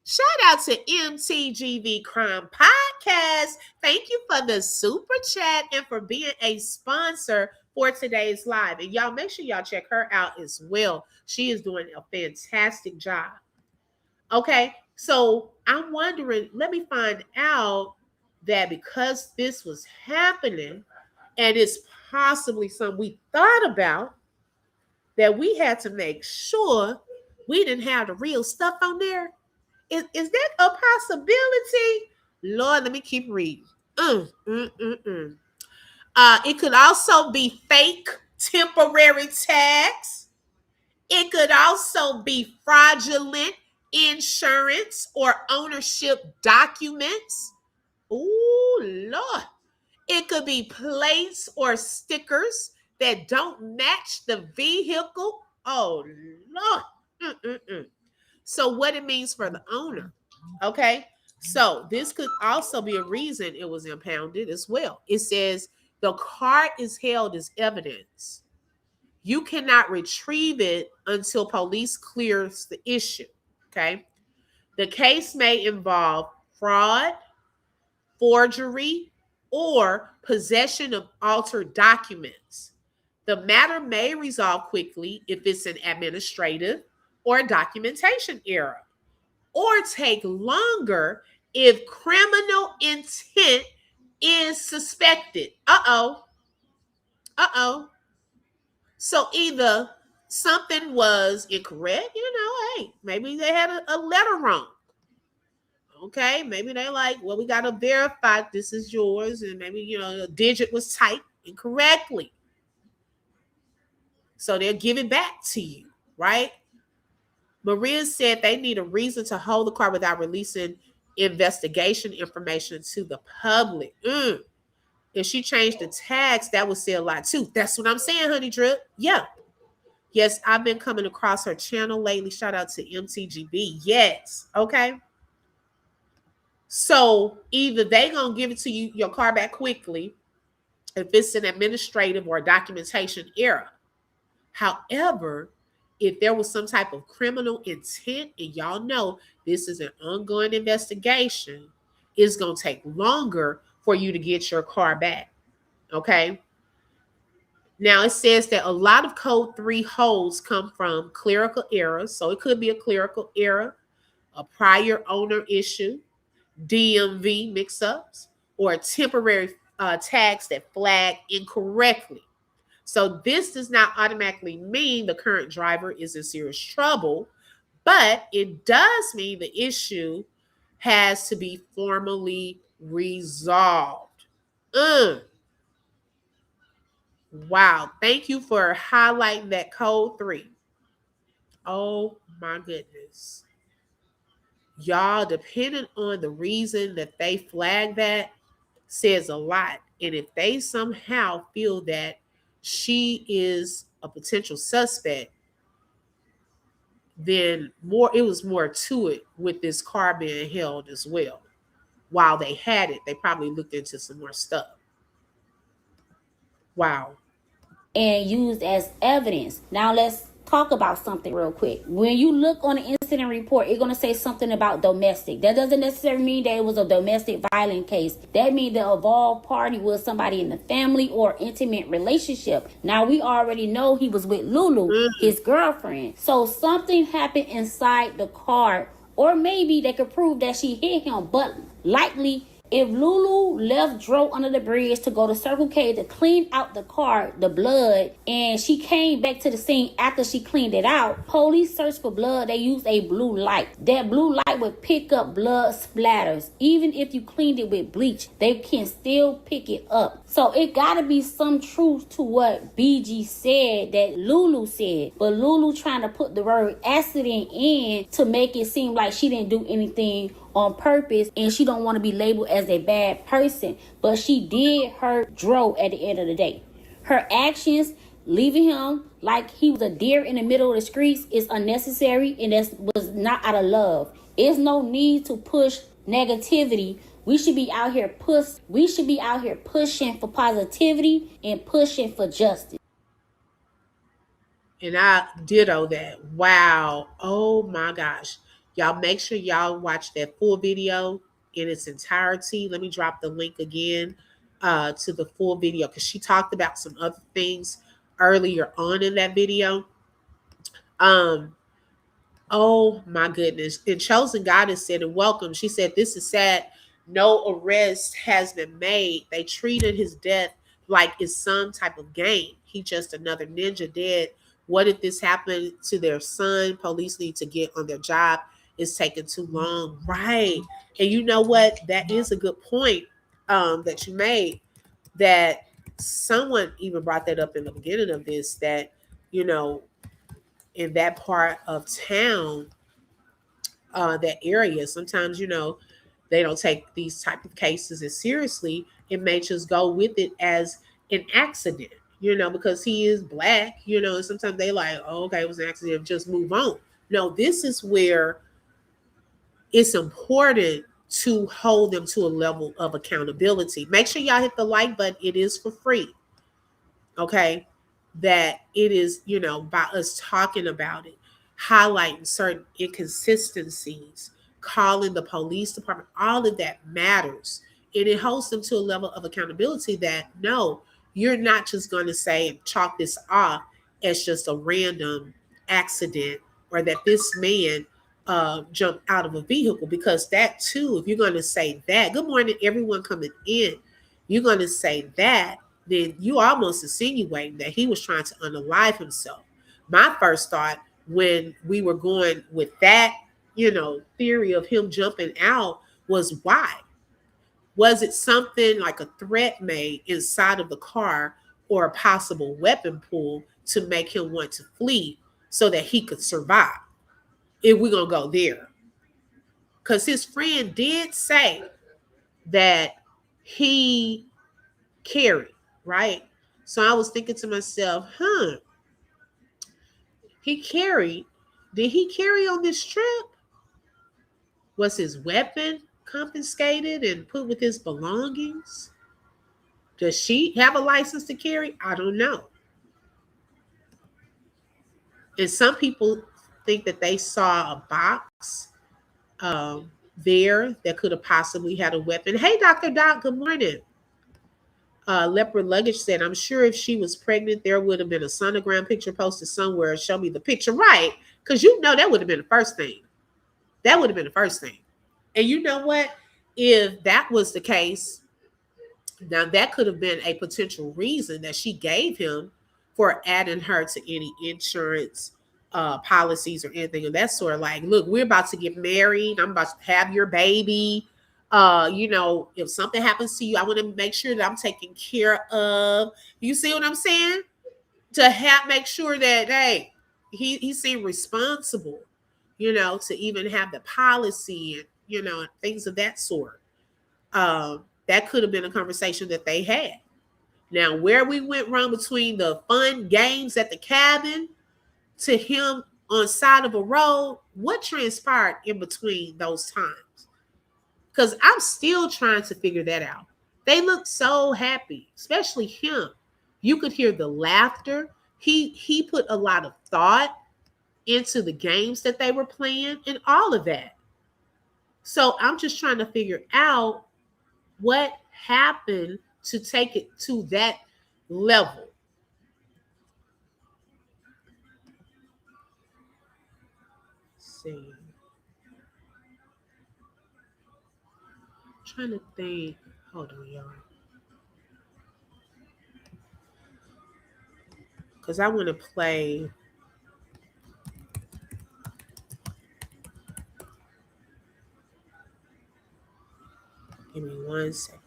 Shout out to MTGV Crime Podcast. Thank you for the super chat and for being a sponsor for today's live. And y'all make sure y'all check her out as well. She is doing a fantastic job. Okay, so I'm wondering, let me find out that because this was happening and it's possibly something we thought about, that we had to make sure we didn't have the real stuff on there. Is that a possibility? Lord, let me keep reading. It could also be fake temporary tags. It could also be fraudulent insurance or ownership documents. Ooh, Lord. It could be plates or stickers that don't match the vehicle. Oh, Lord. Mm-mm-mm. So what it means for the owner. Okay. So this could also be a reason it was impounded as well. It says the car is held as evidence. You cannot retrieve it until police clears the issue. Okay. The case may involve fraud, forgery, or possession of altered documents. The matter may resolve quickly if it's an administrative or documentation error, or take longer if criminal intent is suspected. Uh-oh. Uh-oh. So either something was incorrect, hey, maybe they had a letter wrong. Okay, maybe they like, well, we got to verify this is yours, and maybe, a digit was typed incorrectly. So they'll give it back to you, right? Maria said they need a reason to hold the car without releasing investigation information to the public. If she changed the tags, that would say a lot too. That's what I'm saying, honey drip. Yeah. Yes, I've been coming across her channel lately. Shout out to MTGB. Yes. Okay. So either they gonna give it to you, your car back quickly, if it's an administrative or documentation error. However, if there was some type of criminal intent, and y'all know this is an ongoing investigation, it's going to take longer for you to get your car back. Okay. Now it says that a lot of code 3 holds come from clerical errors. So it could be a clerical error, a prior owner issue, DMV mix-ups, or temporary tags that flag incorrectly. So this does not automatically mean the current driver is in serious trouble, but it does mean the issue has to be formally resolved. Wow. Thank you for highlighting that code 3. Oh my goodness. Y'all, depending on the reason that they flag that, says a lot. And if they somehow feel that she is a potential suspect, then it was more to it with this car being held as well. While they had it, they probably looked into some more stuff. Wow. And used as evidence. Now let's talk about something real quick. When you look on the incident report, it's going to say something about domestic. That doesn't necessarily mean that it was a domestic violence case. That means the involved party was somebody in the family or intimate relationship. Now we already know he was with Lulu, his girlfriend. So something happened inside the car, or maybe they could prove that she hit him, but likely if Lulu left Dro under the bridge to go to Circle K to clean out the car, the blood, and she came back to the scene after she cleaned it out, police searched for blood. They used a blue light. That blue light would pick up blood splatters. Even if you cleaned it with bleach, they can still pick it up. So it gotta be some truth to what BG said that Lulu said. But Lulu trying to put the word accident in to make it seem like she didn't do anything on purpose and she don't want to be labeled as a bad person, but she did hurt Dro at the end of the day. Her actions leaving him like he was a deer in the middle of the streets is unnecessary, and that was not out of love. There's no need to push negativity. We should be out here pushing for positivity and pushing for justice. And I ditto that. Wow. Oh my gosh. Y'all make sure y'all watch that full video in its entirety. Let me drop the link again to the full video, because she talked about some other things earlier on in that video. Oh my goodness. And Chosen Goddess said, and welcome. She said, this is sad. No arrest has been made. They treated his death like it's some type of game. He just another ninja dead. What if this happened to their son? Police need to get on their job. It's taking too long. Right. And you know what? That is a good point that you made, that someone even brought that up in the beginning of this, that, you know, in that part of town, that area, sometimes, you know, they don't take these type of cases as seriously. It may just go with it as an accident, you know, because he is black, you know, and sometimes they like, oh, okay, it was an accident, just move on. No, this is where it's important to hold them to a level of accountability. Make sure y'all hit the like button. It is for free. Okay, that it is, you know, by us talking about it, highlighting certain inconsistencies, calling the police department, all of that matters. And it holds them to a level of accountability that no, you're not just going to say and chalk this off as just a random accident, or that this man jumped out of a vehicle. Because that too, if you're going to say that, good morning everyone coming in, you're going to say that, then you almost insinuating that he was trying to unalive himself. My first thought when we were going with that, you know, theory of him jumping out was, why? Was it something like a threat made inside of the car, or a possible weapon pull to make him want to flee so that he could survive? If we're going to go there. Because his friend did say that he carried, right? So I was thinking to myself, he carried. Did he carry on this trip? Was his weapon confiscated and put with his belongings? Does she have a license to carry? I don't know. And some people think that they saw a box there that could have possibly had a weapon. Hey, Dr. Doc, good morning. Leopard Luggage said, I'm sure if she was pregnant, there would have been a sonogram picture posted somewhere. Show me the picture. Right. Because you know that would have been the first thing. That would have been the first thing. And you know what? If that was the case, now that could have been a potential reason that she gave him for adding her to any insurance policies or anything of that sort. Like, look, we're about to get married. I'm about to have your baby. You know, if something happens to you, I want to make sure that I'm taken care of. You see what I'm saying? To make sure that, hey, he seemed responsible, you know, to even have the policy and, you know, things of that sort. That could have been a conversation that they had. Now, where we went wrong between the fun games at the cabin to him on side of a road, what transpired in between those times? Because I'm still trying to figure that out. They looked so happy, especially him. You could hear the laughter. He put a lot of thought into the games that they were playing and all of that. So I'm just trying to figure out what happened to take it to that level. Let's see. I'm trying to think. Hold on, y'all. Because I want to play. Give me 1 second.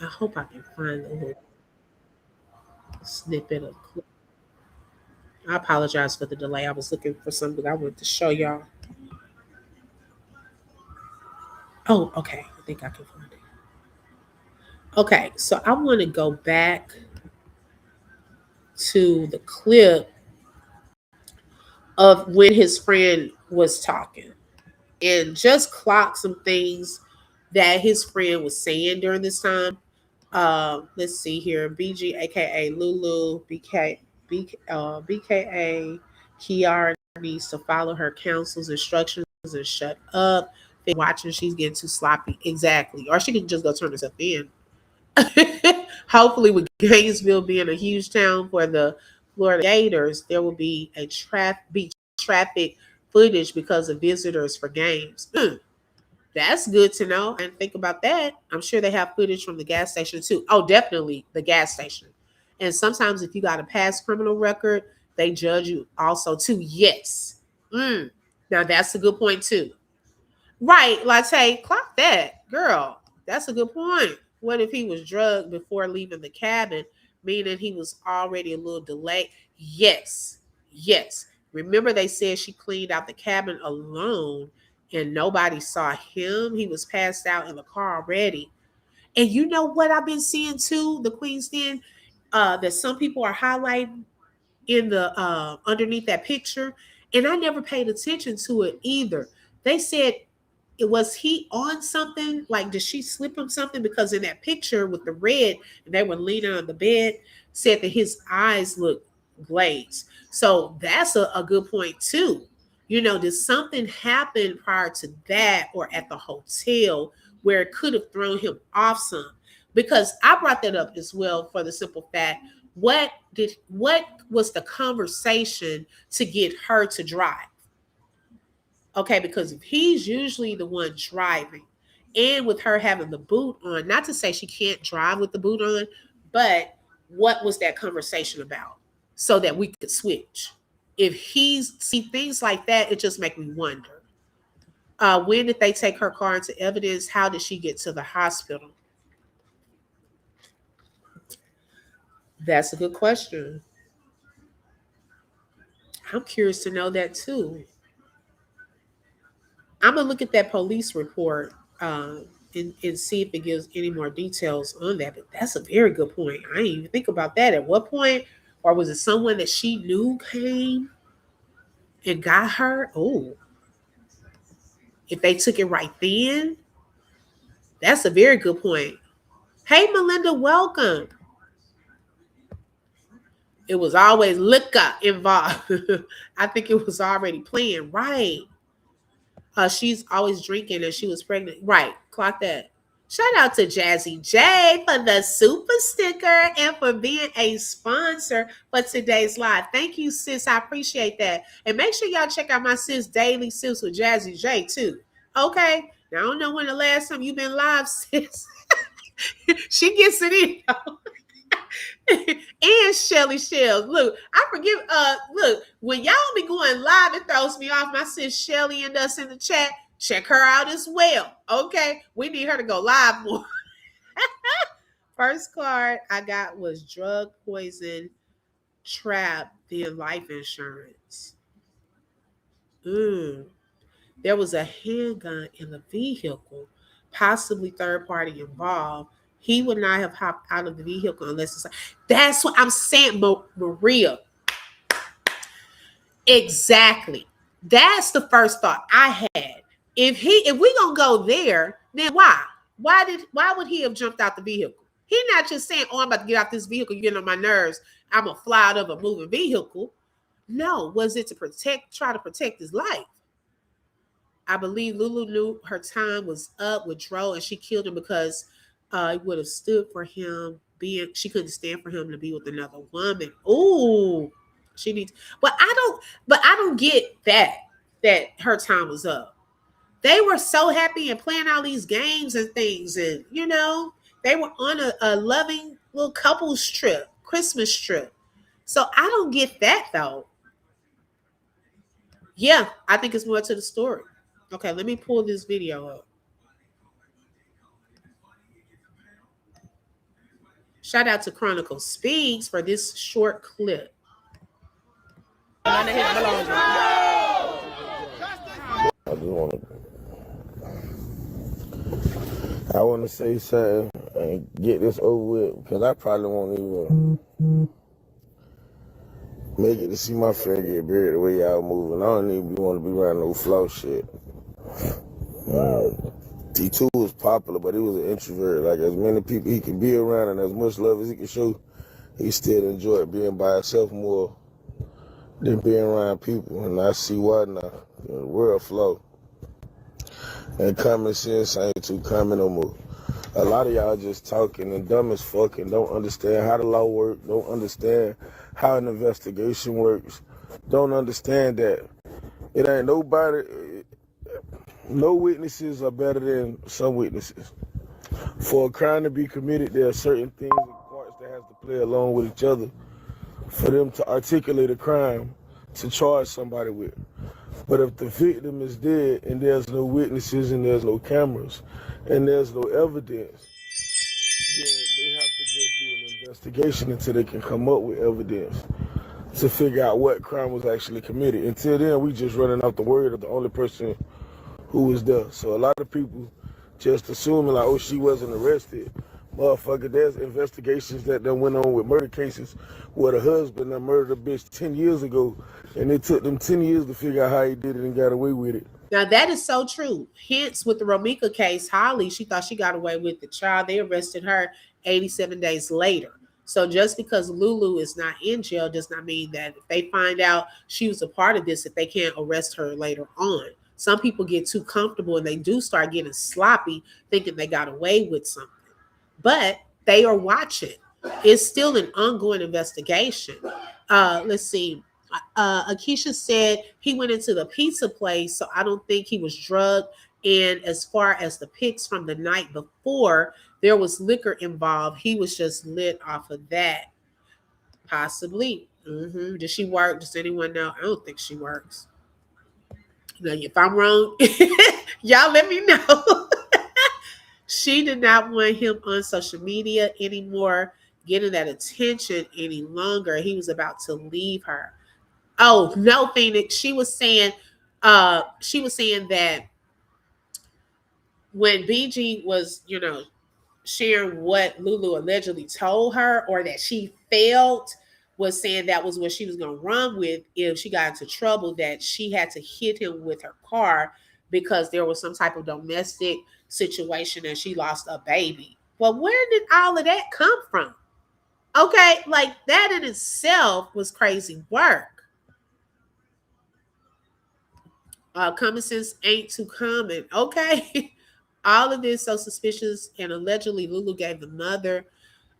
I hope I can find the little snippet of clip. I apologize for the delay. I was looking for something I wanted to show y'all. Oh, okay. I think I can find it. Okay, so I want to go back to the clip of when his friend was talking and just clock some things that his friend was saying during this time. Let's see here. BG, aka Lulu, BKA, Kiara needs to follow her counsel's instructions and shut up. Watching, she's getting too sloppy. Exactly. Or she can just go turn herself in. Hopefully, with Gainesville being a huge town for the Florida Gators, there will be traffic footage because of visitors for games. That's good to know. And think about that. I'm sure they have footage from the gas station too. Oh, definitely the gas station. And sometimes if you got a past criminal record, they judge you also too. Yes. Now that's a good point too. Right, Latte, clock that. Girl, that's a good point. What if he was drugged before leaving the cabin, meaning he was already a little delayed? Yes. Yes. Remember they said she cleaned out the cabin alone and nobody saw him. He was passed out in the car already. And you know what I've been seeing too, the Queen's Den, that some people are highlighting in the underneath that picture, and I never paid attention to it either. They said, was he on something? Like, did she slip him something? Because in that picture with the red, and they were leaning on the bed, said that his eyes look glazed. So that's a good point too. You know, did something happen prior to that or at the hotel where it could have thrown him off some? Because I brought that up as well for the simple fact, what was the conversation to get her to drive? Okay, because if he's usually the one driving, and with her having the boot on, not to say she can't drive with the boot on, but what was that conversation about so that we could switch? If he's see things like that, it just make me wonder. When did they take her car into evidence? How did she get to the hospital? That's a good question. I'm curious to know that too. I'm gonna look at that police report and see if it gives any more details on that. But that's a very good point. I didn't even think about that. At what point, or was it someone that she knew came and got her? Oh, if they took it right then, that's a very good point. Hey, Melinda, welcome. It was always liquor involved. I think it was already playing, right? She's always drinking and she was pregnant. Right. Clock that. Shout out to Jazzy J for the super sticker and for being a sponsor for today's live. Thank you, sis. I appreciate that. And make sure y'all check out my sis Daily Sis with Jazzy J too. Okay. Now I don't know when the last time you've been live, sis. She gets it in. And Shelly Shells. Look, I forgive look, when y'all be going live, it throws me off. My sis Shelly and us in the chat. Check her out as well. Okay. We need her to go live more. First card I got was drug poison, trap, then life insurance. There was a handgun in the vehicle, possibly third party involved. He would not have hopped out of the vehicle unless it's like, that's what I'm saying, Maria. Exactly. That's the first thought I had. If we gonna go there, then why? Why would he have jumped out the vehicle? He not just saying, oh, I'm about to get out this vehicle, you're getting on my nerves. I'm gonna fly out of a moving vehicle. No, was it to try to protect his life? I believe Lulu knew her time was up with Dro, and she killed him because it would have stood for him she couldn't stand for him to be with another woman. Ooh, she needs, but I don't get that her time was up. They were so happy and playing all these games and things, and they were on a loving little couples trip, Christmas trip. So I don't get that though. Yeah, I think it's more to the story. Okay, let me pull this video up. Shout out to Chronicle Speaks for this short clip. I want to say something and get this over with because I probably won't even make it to see my friend get buried the way y'all moving. I don't even want to be around no flow shit. T2 was popular, but he was an introvert. Like, as many people he could be around and as much love as he could show, he still enjoyed being by himself more than being around people. And I see why now. The world flow. And common sense ain't too common no more. A lot of y'all just talking and dumb as fuck and don't understand how the law works, don't understand how an investigation works, don't understand that it ain't nobody. no witnesses are better than some witnesses. For a crime to be committed, there are certain things and parts that have to play along with each other for them to articulate a crime to charge somebody with. But if the victim is dead and there's no witnesses and there's no cameras and there's no evidence, then they have to just do an investigation until they can come up with evidence to figure out what crime was actually committed. Until then, we just running off the word of the only person who was there. So a lot of people just assuming like, oh, she wasn't arrested. Motherfucker, there's investigations that done went on with murder cases where the husband that murdered a bitch 10 years ago, and it took them 10 years to figure out how he did it and got away with it. Now that is so true. Hence, with the Romika case, Holly, she thought she got away with the child. They arrested her 87 days later. So just because Lulu is not in jail does not mean that if they find out she was a part of this, that they can't arrest her later on. Some people get too comfortable and they do start getting sloppy, thinking they got away with something. But they are watching. It's still an ongoing investigation. Let's see. Akeisha said he went into the pizza place, so I don't think he was drugged. And as far as the pics from the night before, there was liquor involved. He was just lit off of that. Possibly. Does she work? Does anyone know? I don't think she works. Now, if I'm wrong, y'all let me know. She did not want him on social media anymore, getting that attention any longer. He was about to leave her. Oh no, Phoenix. She was saying that when BG was, sharing what Lulu allegedly told her, or that she felt, was saying that was what she was going to run with if she got into trouble, that she had to hit him with her car because there was some type of domestic situation and she lost a baby. Well, where did all of that come from? Okay, like that in itself was crazy work. Common sense ain't too common. Okay. All of this so suspicious, and allegedly Lulu gave the mother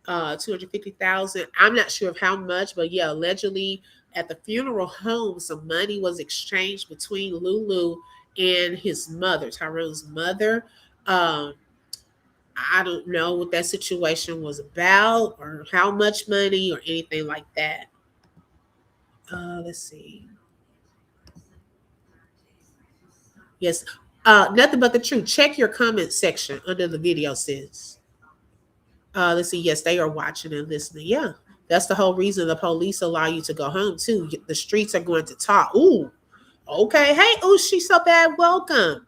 $250,000. I'm not sure of how much, but yeah, allegedly at the funeral home, some money was exchanged between Lulu and his mother, Tyrone's mother. I don't know what that situation was about, or how much money, or anything like that. Let's see. Yes. Nothing but the truth. Check your comment section under the video, sis. Let's see. Yes, they are watching and listening. Yeah. That's the whole reason the police allow you to go home, too. The streets are going to talk. Ooh. Okay. Hey, ooh, she's so bad. Welcome.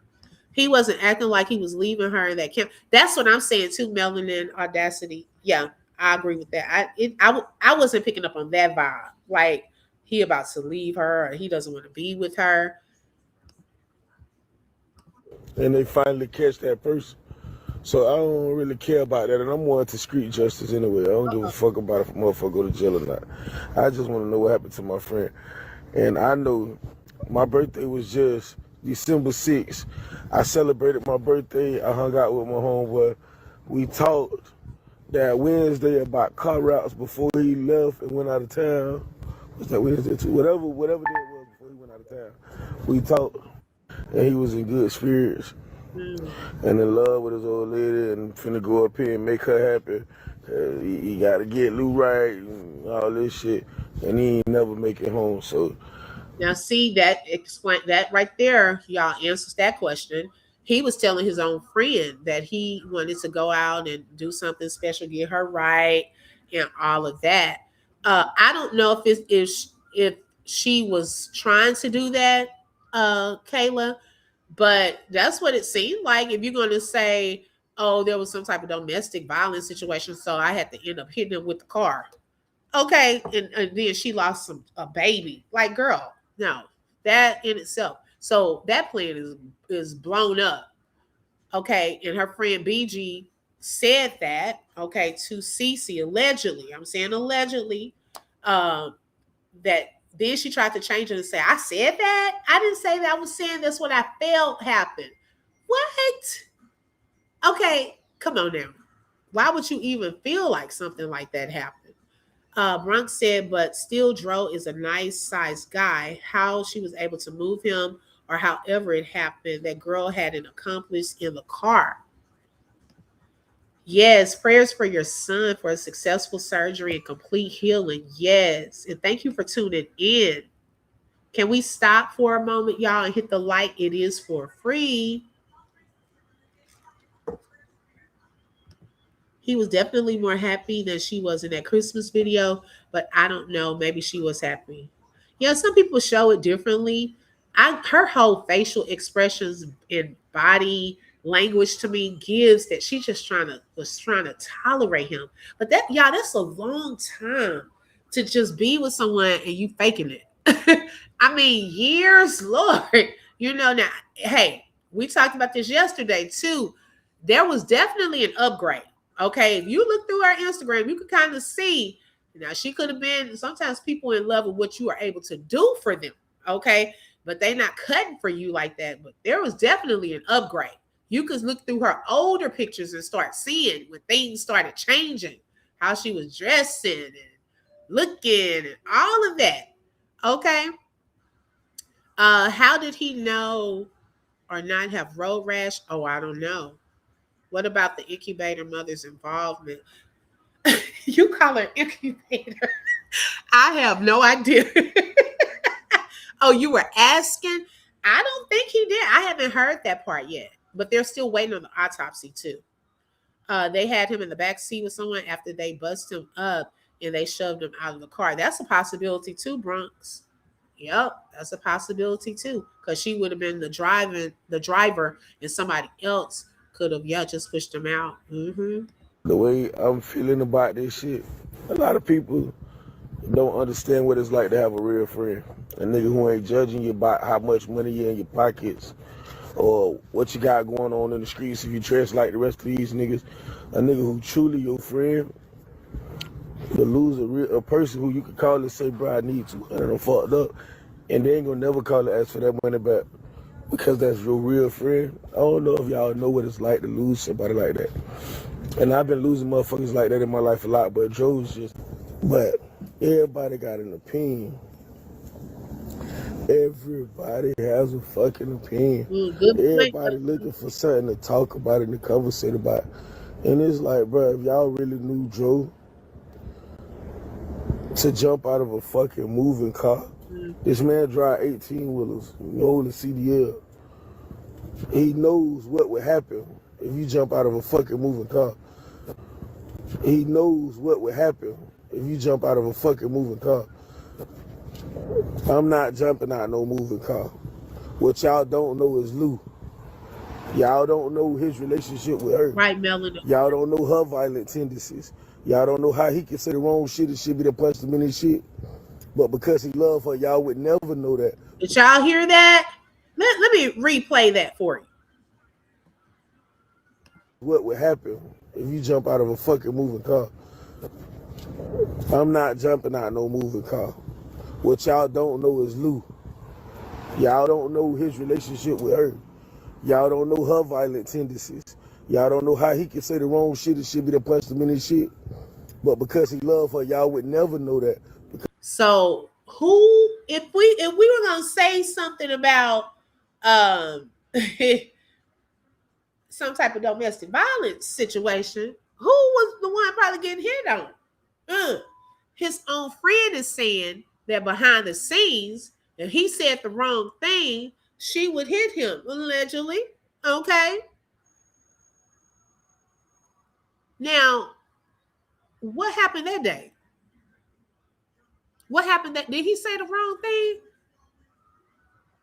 He wasn't acting like he was leaving her in that camp. That's what I'm saying, too, Melanin Audacity. Yeah, I agree with that. I wasn't picking up on that vibe. Like, he about to leave her, or he doesn't want to be with her. And they finally catch that person. So I don't really care about that, and I'm more into street justice anyway. I don't give a fuck about if a motherfucker go to jail or not. I just want to know what happened to my friend. And I know my birthday was just December 6th. I celebrated my birthday. I hung out with my homeboy. We talked that Wednesday about car routes before he left and went out of town. What's that Wednesday too? Whatever day it was before he went out of town. We talked, and he was in good spirits. And in love with his old lady, and finna go up here and make her happy. He got to get Lou right and all this shit, and he ain't never make it home. So now, see, that explain that right there, y'all, answers that question. He was telling his own friend that he wanted to go out and do something special, get her right, and all of that. I don't know if she was trying to do that, Kayla. But that's what it seemed like. If you're going to say, oh, there was some type of domestic violence situation, so I had to end up hitting him with the car. Okay. And then she lost a baby. Like, girl, no, that in itself. So that plan is blown up. Okay. And her friend BG said that, okay, to Cece, allegedly. I'm saying allegedly, that then she tried to change it and say, I said that? I didn't say that. I was saying that's what I felt happened. What? Okay, come on now. Why would you even feel like something like that happened? Bronx said, but still Dro is a nice sized guy. How she was able to move him or however it happened, that girl had an accomplice in the car. Yes, prayers for your son for a successful surgery and complete healing. Yes, and thank you for tuning in. Can we stop for a moment, y'all, and hit the like? It is for free. He was definitely more happy than she was in that Christmas video, but I don't know. Maybe she was happy. Yeah, some people show it differently. Her whole facial expressions and body language to me gives that she just was trying to tolerate him. But that, y'all, that's a long time to just be with someone and you faking it. I mean, years, Lord. Now, hey, we talked about this yesterday too. There was definitely an upgrade. Okay, if you look through her Instagram, you could kind of see. Now, she could have been, sometimes people in love with what you are able to do for them. Okay, but they not cutting for you like that. But there was definitely an upgrade. You could look through her older pictures and start seeing when things started changing, how she was dressing and looking and all of that. Okay. How did he know or not have road rash? Oh, I don't know. What about the incubator mother's involvement? You call her incubator. I have no idea. Oh, you were asking? I don't think he did. I haven't heard that part yet, but they're still waiting on the autopsy too. They had him in the back seat with someone after they busted him up and they shoved him out of the car. That's a possibility too, Bronx. Yep, that's a possibility too. Because she would have been the driver, and somebody else could have, just pushed him out. Mm-hmm. The way I'm feeling about this shit, a lot of people don't understand what it's like to have a real friend. A nigga who ain't judging you about how much money you in your pockets or what you got going on in the streets if you dress like the rest of these niggas. A nigga who truly your friend, to lose a person who you could call and say, bro, I need to, and I'm fucked up, and they ain't gonna never call and ask for that money back because that's your real friend. I don't know if y'all know what it's like to lose somebody like that. And I've been losing motherfuckers like that in my life a lot, but but everybody got an opinion. Everybody has a fucking opinion. Everybody looking for something to talk about and to conversate about. And it's like, bro, if y'all really knew Joe to jump out of a fucking moving car, this man drive 18-wheelers, holding CDL. He knows what would happen if you jump out of a fucking moving car. He knows what would happen if you jump out of a fucking moving car. I'm not jumping out no moving car. What y'all don't know is Lou. Y'all don't know his relationship with her. Right, Melanie. Y'all don't know her violent tendencies. Y'all don't know how he can say the wrong shit and shit be the punched him in his shit. But because he loved her, y'all would never know that. Did y'all hear that? Let me replay that for you. What would happen if you jump out of a fucking moving car? I'm not jumping out no moving car. What y'all don't know is Lou. Y'all don't know his relationship with her. Y'all don't know her violent tendencies. Y'all don't know how he can say the wrong shit and shit be the punched him in his shit. But because he loved her, y'all would never know that. So if we were gonna say something about some type of domestic violence situation, who was the one probably getting hit on? His own friend is saying that behind the scenes, if he said the wrong thing, she would hit him, allegedly. Okay. Now, what happened that day? What happened did he say the wrong thing?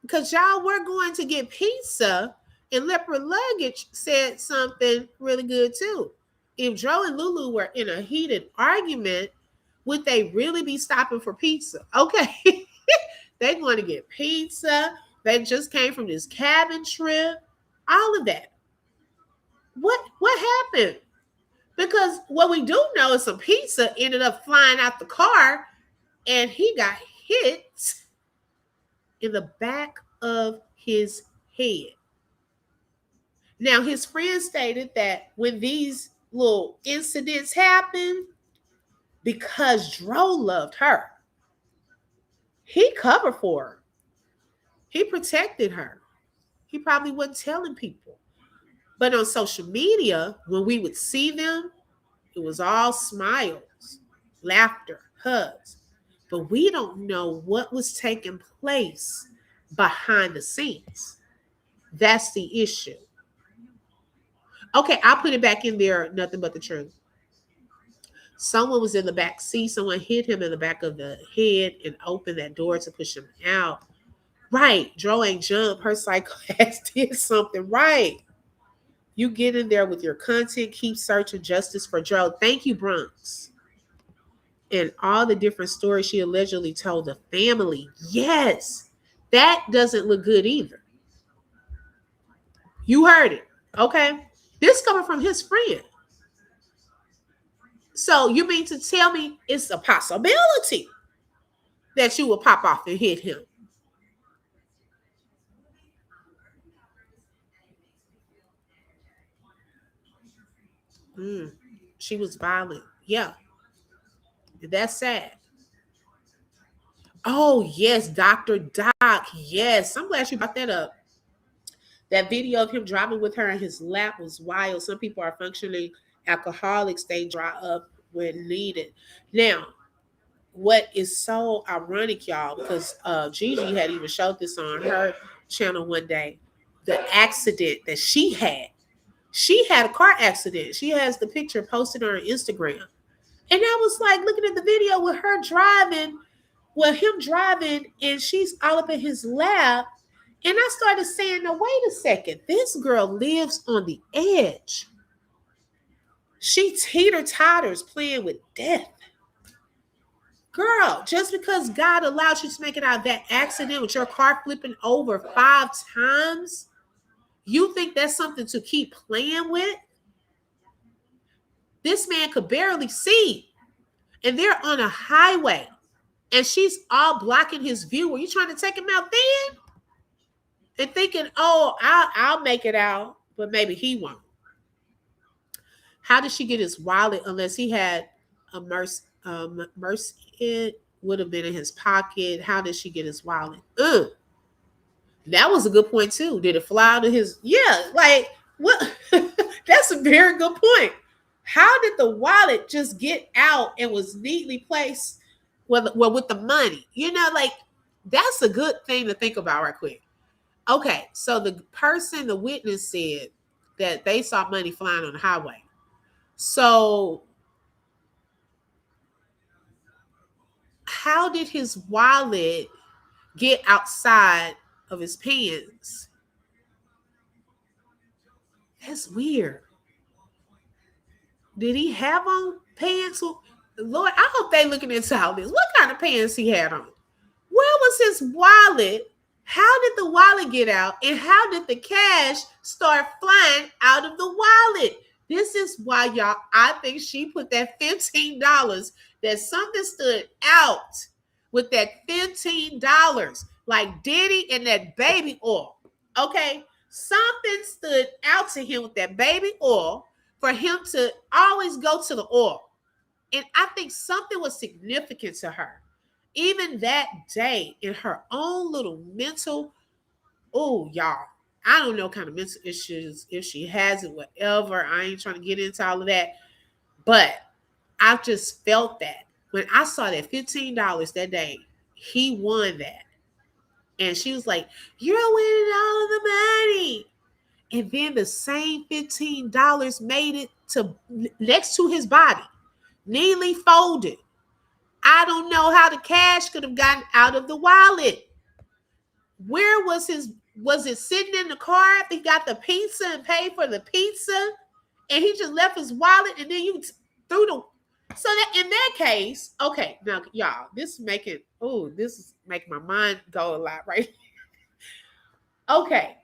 Because y'all were going to get pizza and Leopard Luggage said something really good too. If Joe and Lulu were in a heated argument, would they really be stopping for pizza? Okay. They're going to get pizza. They just came from this cabin trip. All of that. What happened? Because what we do know is some pizza ended up flying out the car and he got hit in the back of his head. Now, his friend stated that when these little incidents happen, because Dro loved her, he covered for her. He protected her. He probably wasn't telling people. But on social media, when we would see them, it was all smiles, laughter, hugs. But we don't know what was taking place behind the scenes. That's the issue. Okay, I'll put it back in there, nothing but the truth. Someone was in the back seat. Someone hit him in the back of the head and opened that door to push him out. Right. Dro ain't jump. Her psycho ass did something right. You get in there with your content. Keep searching justice for Dro. Thank you, Bronx. And all the different stories she allegedly told the family. Yes. That doesn't look good either. You heard it. Okay. This coming from his friend. So you mean to tell me it's a possibility that you will pop off and hit him? She was violent. Yeah. That's sad. Oh, yes, Dr. Doc. Yes. I'm glad you brought that up. That video of him driving with her in his lap was wild. Some people are functioning alcoholics. They dry up when needed. Now, what is so ironic, y'all, because Gigi had even showed this on her channel one day, the accident that she had. She had a car accident. She has the picture posted on her Instagram. And I was like looking at the video with her driving, with him driving, and she's all up in his lap. And I started saying, no, wait a second. This girl lives on the edge. She teeter-totters playing with death. Girl, just because God allowed you to make it out of that accident with your car flipping over 5 times, you think that's something to keep playing with? This man could barely see. And they're on a highway. And she's all blocking his view. Were you trying to take him out then? And thinking, oh, I'll make it out, but maybe he won't. How did she get his wallet unless he had a mercy? It would have been in his pocket. How did she get his wallet? That was a good point too. Did it fly out of his? Yeah, like what? That's a very good point. How did the wallet just get out and was neatly placed? Well, with the money, you know, like that's a good thing to think about right quick. Okay, so the witness said that they saw money flying on the highway. So how did his wallet get outside of his pants? That's weird. Did he have on pants? Lord, I hope they looking into all this. What kind of pants he had on? Where was his wallet? How did the wallet get out? And how did the cash start flying out of the wallet? This is why, y'all, I think she put that $15, that something stood out with that $15, like Diddy and that baby oil. Okay? Something stood out to him with that baby oil for him to always go to the oil. And I think something was significant to her. Even that day in her own little mental, oh, y'all, I don't know what kind of mental issues, if she has it, whatever. I ain't trying to get into all of that. But I just felt that. When I saw that $15 that day, he won that. And she was like, you're winning all of the money. And then the same $15 made it to next to his body, neatly folded. I don't know how the cash could have gotten out of the wallet. Where was it sitting in the car after he got the pizza and paid for the pizza? And he just left his wallet and then you threw the... So that in that case, okay, now y'all, this is making my mind go a lot, right? Okay,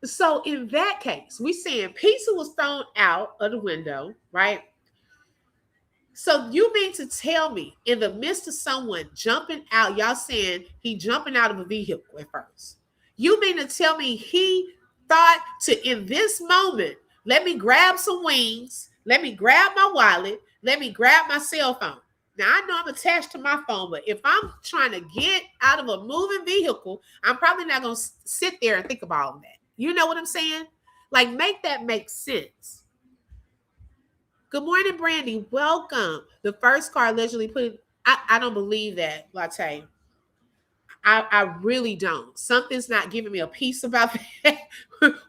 so in that case, we saying pizza was thrown out of the window, right? So you mean to tell me in the midst of someone jumping out, y'all saying he jumping out of a vehicle at first. You mean to tell me he thought to, in this moment, let me grab some wings, let me grab my wallet, let me grab my cell phone. Now, I know I'm attached to my phone, but if I'm trying to get out of a moving vehicle, I'm probably not going to sit there and think about all that. You know what I'm saying? Like, make that make sense. Good morning, Brandy. Welcome. The first car allegedly put. I don't believe that, Latte. I really don't. Something's not giving me a peace about that.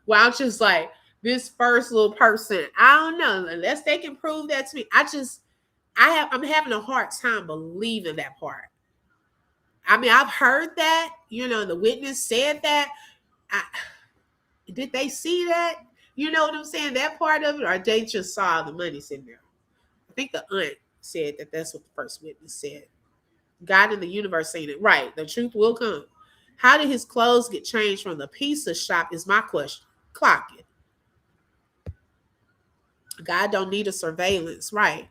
Well, I'm just like, this first little person, I don't know. Unless they can prove that to me. I'm having a hard time believing that part. I mean, I've heard that, the witness said that. Did they see that? You know what I'm saying? That part of it, or they just saw the money sitting there. I think the aunt said that that's what the first witness said. God in the universe saying it. Right. The truth will come. How did his clothes get changed from the pizza shop is my question. Clock it. God don't need a surveillance. Right.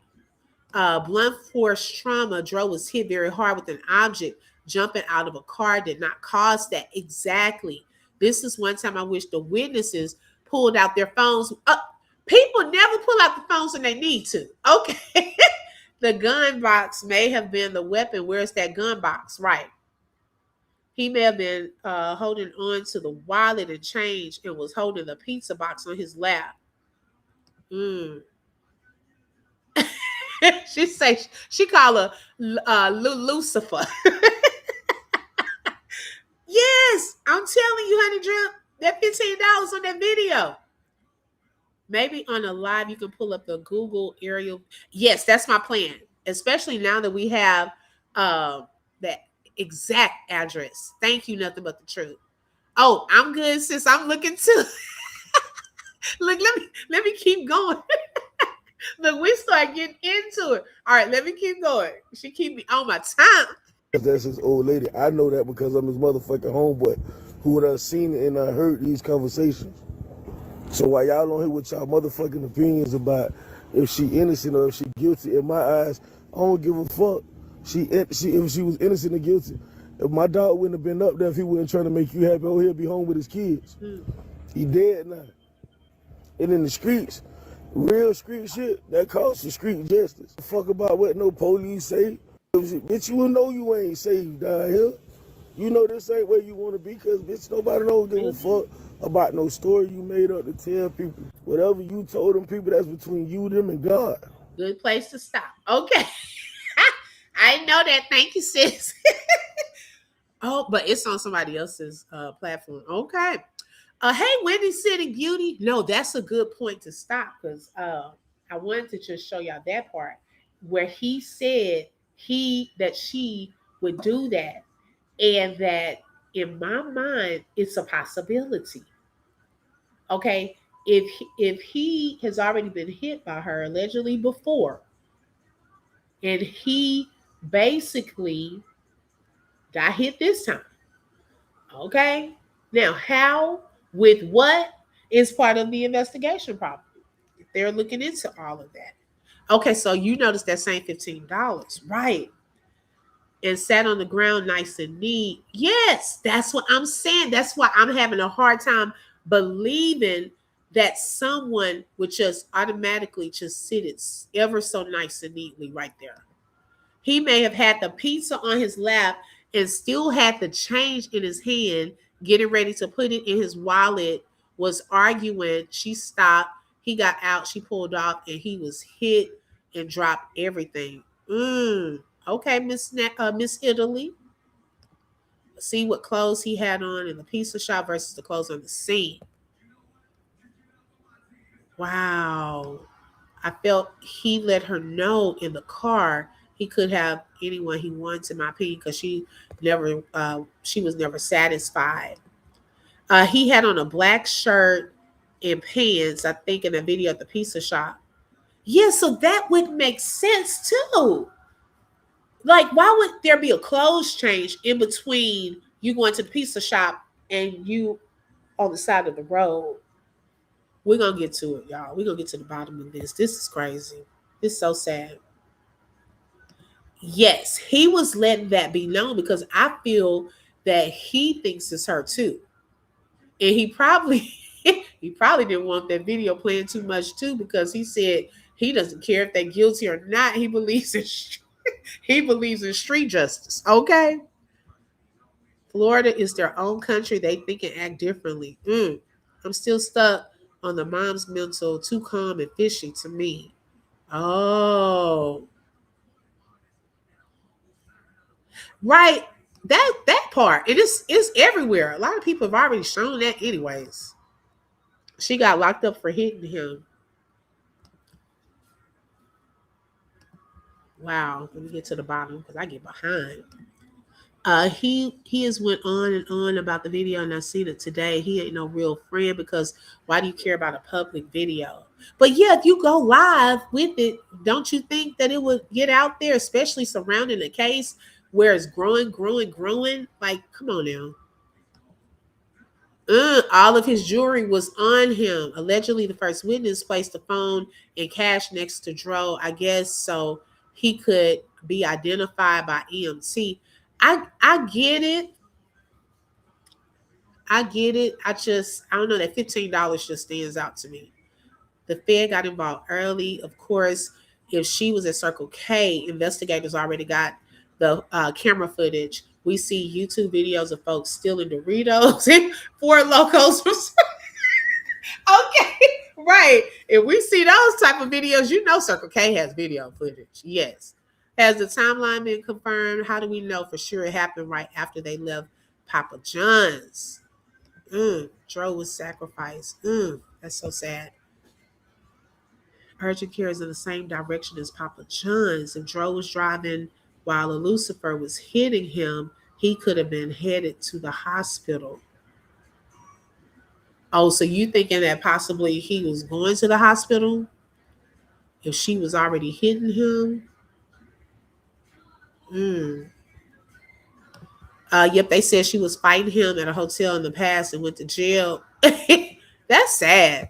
Blunt force trauma. Dro was hit very hard with an object. Jumping out of a car did not cause that. Exactly. This is one time I wish the witnesses pulled out their phones. People never pull out the phones when they need to. Okay. The gun box may have been the weapon. Where's that gun box? Right. He may have been holding on to the wallet and change and was holding the pizza box on his lap. She called her Lucifer. Yes, I'm telling you, honey drip, that $15 on that video. Maybe on a live you can pull up the Google aerial. Yes, that's my plan. Especially now that we have that exact address. Thank you, nothing but the truth. Oh, I'm good, sis. I'm looking too. Look, let me keep going. Look, we start getting into it. All right, let me keep going. She keep me on my time. That's his old lady. I know that because I'm his motherfucking homeboy who would have seen and I heard these conversations. So while y'all on here with y'all motherfucking opinions about if she innocent or if she guilty, in my eyes, I don't give a fuck. If she was innocent or guilty, if my dog wouldn't have been up there if he wasn't trying to make you happy, he'll be home with his kids. He dead now. And in the streets, real street shit, that costs the street justice. Fuck about what no police say. Bitch, you will know you ain't safe down here. You know this ain't where you want to be because, bitch, nobody don't give a fuck about no story you made up to tell people. Whatever you told them people, that's between you, them, and God. Good place to stop. Okay. I know that. Thank you, sis. Oh, but it's on somebody else's platform. Okay. Hey, Wendy City Beauty. No, that's a good point to stop because I wanted to just show y'all that part where he said that she would do that, and that in my mind it's a possibility. Okay, if he has already been hit by her allegedly before, and he basically got hit this time. Okay, now how, with what, is part of the investigation probably. They're looking into all of that. Okay, so you notice that same $15, right? And sat on the ground nice and neat. Yes, that's what I'm saying. That's why I'm having a hard time believing that someone would just automatically just sit it ever so nice and neatly right there. He may have had the pizza on his lap and still had the change in his hand, getting ready to put it in his wallet, was arguing. She stopped. He got out. She pulled off, and he was hit and dropped everything. Okay, Miss Italy. See what clothes he had on in the pizza shop versus the clothes on the scene. Wow. I felt he let her know in the car he could have anyone he wants, in my opinion, because she was never satisfied. He had on a black shirt and pants, I think, in a video at the pizza shop. Yeah, so that would make sense too. Like, why would there be a clothes change in between you going to the pizza shop and you on the side of the road? We're going to get to it, y'all. We're going to get to the bottom of this. This is crazy. It's so sad. Yes, he was letting that be known because I feel that he thinks it's her too. And he probably didn't want that video playing too much too, because he said he doesn't care if they're guilty or not. He believes it's He believes in street justice. Okay. Florida is their own country. They think and act differently. I'm still stuck on the mom's mental, too calm and fishy to me. Oh, right. That part. It's everywhere. A lot of people have already shown that anyways. She got locked up for hitting him. Wow. Let me get to the bottom because I get behind. He has went on and on about the video, and I seen it today. He ain't no real friend because why do you care about a public video? But yeah, if you go live with it, don't you think that it would get out there, especially surrounding a case where it's growing? Like, come on now. All of his jewelry was on him. Allegedly, the first witness placed the phone and cash next to Dro, I guess, so he could be identified by EMT. I get it. I get it. I don't know, that $15 just stands out to me. The Fed got involved early. Of course, if she was at Circle K, investigators already got the camera footage. We see YouTube videos of folks stealing Doritos and Four Locos. Okay, right. If we see those type of videos, you know Circle K has video footage. Yes. Has the timeline been confirmed? How do we know for sure it happened right after they left Papa John's? Dro was sacrificed. That's so sad. Urgent care is in the same direction as Papa John's. If Dro was driving while a Lucifer was hitting him, he could have been headed to the hospital. Oh, so you thinking that possibly he was going to the hospital if she was already hitting him? Yep, they said she was fighting him at a hotel in the past and went to jail. That's sad.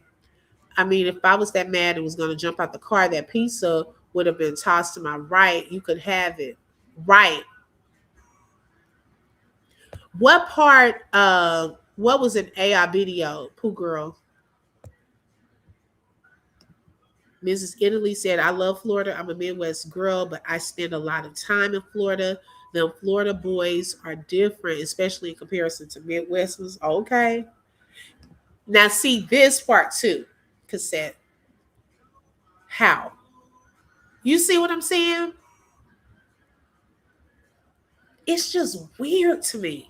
I mean, if I was that mad and was going to jump out the car, that pizza would have been tossed to my right. You could have it. Right. What part what was an AI video, Pooh Girl? Mrs. Italy said, I love Florida. I'm a Midwest girl, but I spend a lot of time in Florida. Them Florida boys are different, especially in comparison to Midwesterners. Okay. Now see this part too, Cassette. How? You see what I'm saying? It's just weird to me.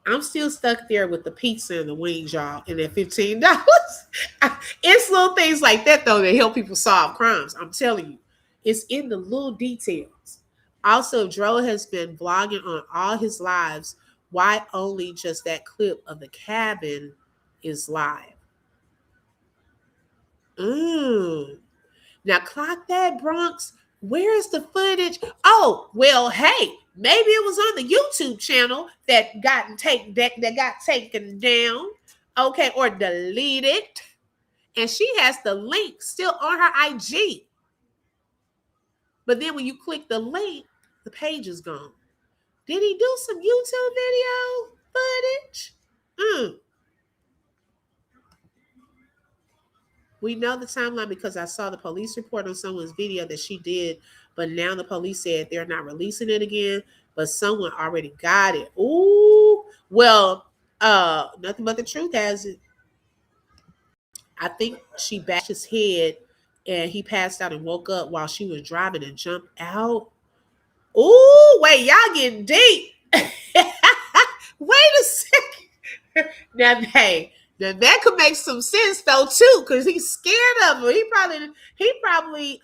I'm still stuck there with the pizza and the wings, y'all, and that $15. It's little things like that, though, that help people solve crimes. I'm telling you. It's in the little details. Also, Dro has been vlogging on all his lives. Why only just that clip of the cabin is live? Now, clock that, Bronx. Where is the footage? Oh, well, hey, maybe it was on the YouTube channel that got taken down, okay, or deleted. And she has the link still on her IG. But then when you click the link, the page is gone. Did he do some YouTube video footage? We know the timeline because I saw the police report on someone's video that she did, but now the police said they're not releasing it again, but someone already got it. Ooh, well, nothing but the truth has it. I think she bashed his head and he passed out and woke up while she was driving and jumped out. Ooh, wait, y'all getting deep. Wait a second. Now, hey, now that could make some sense though too, because he's scared of her. He probably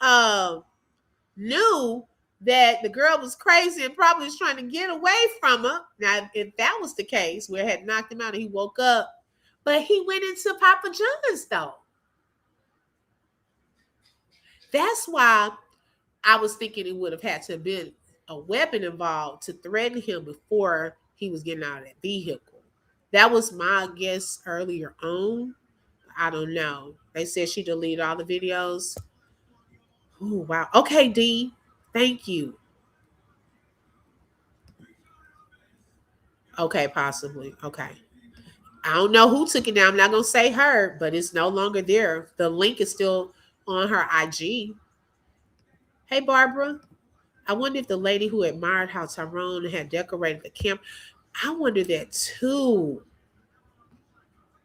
knew that the girl was crazy and probably was trying to get away from her. Now, if that was the case, where it had knocked him out and he woke up, but he went into Papa John's though. That's why I was thinking it would have had to have been a weapon involved to threaten him before he was getting out of that vehicle. That was my guess earlier on. I don't know. They said she deleted all the videos. Oh, wow. Okay, D. Thank you. Okay, possibly. Okay. I don't know who took it down. I'm not going to say her, but it's no longer there. The link is still on her IG. Hey, Barbara. I wonder if the lady who admired how Tyrone had decorated the camp, I wonder that too.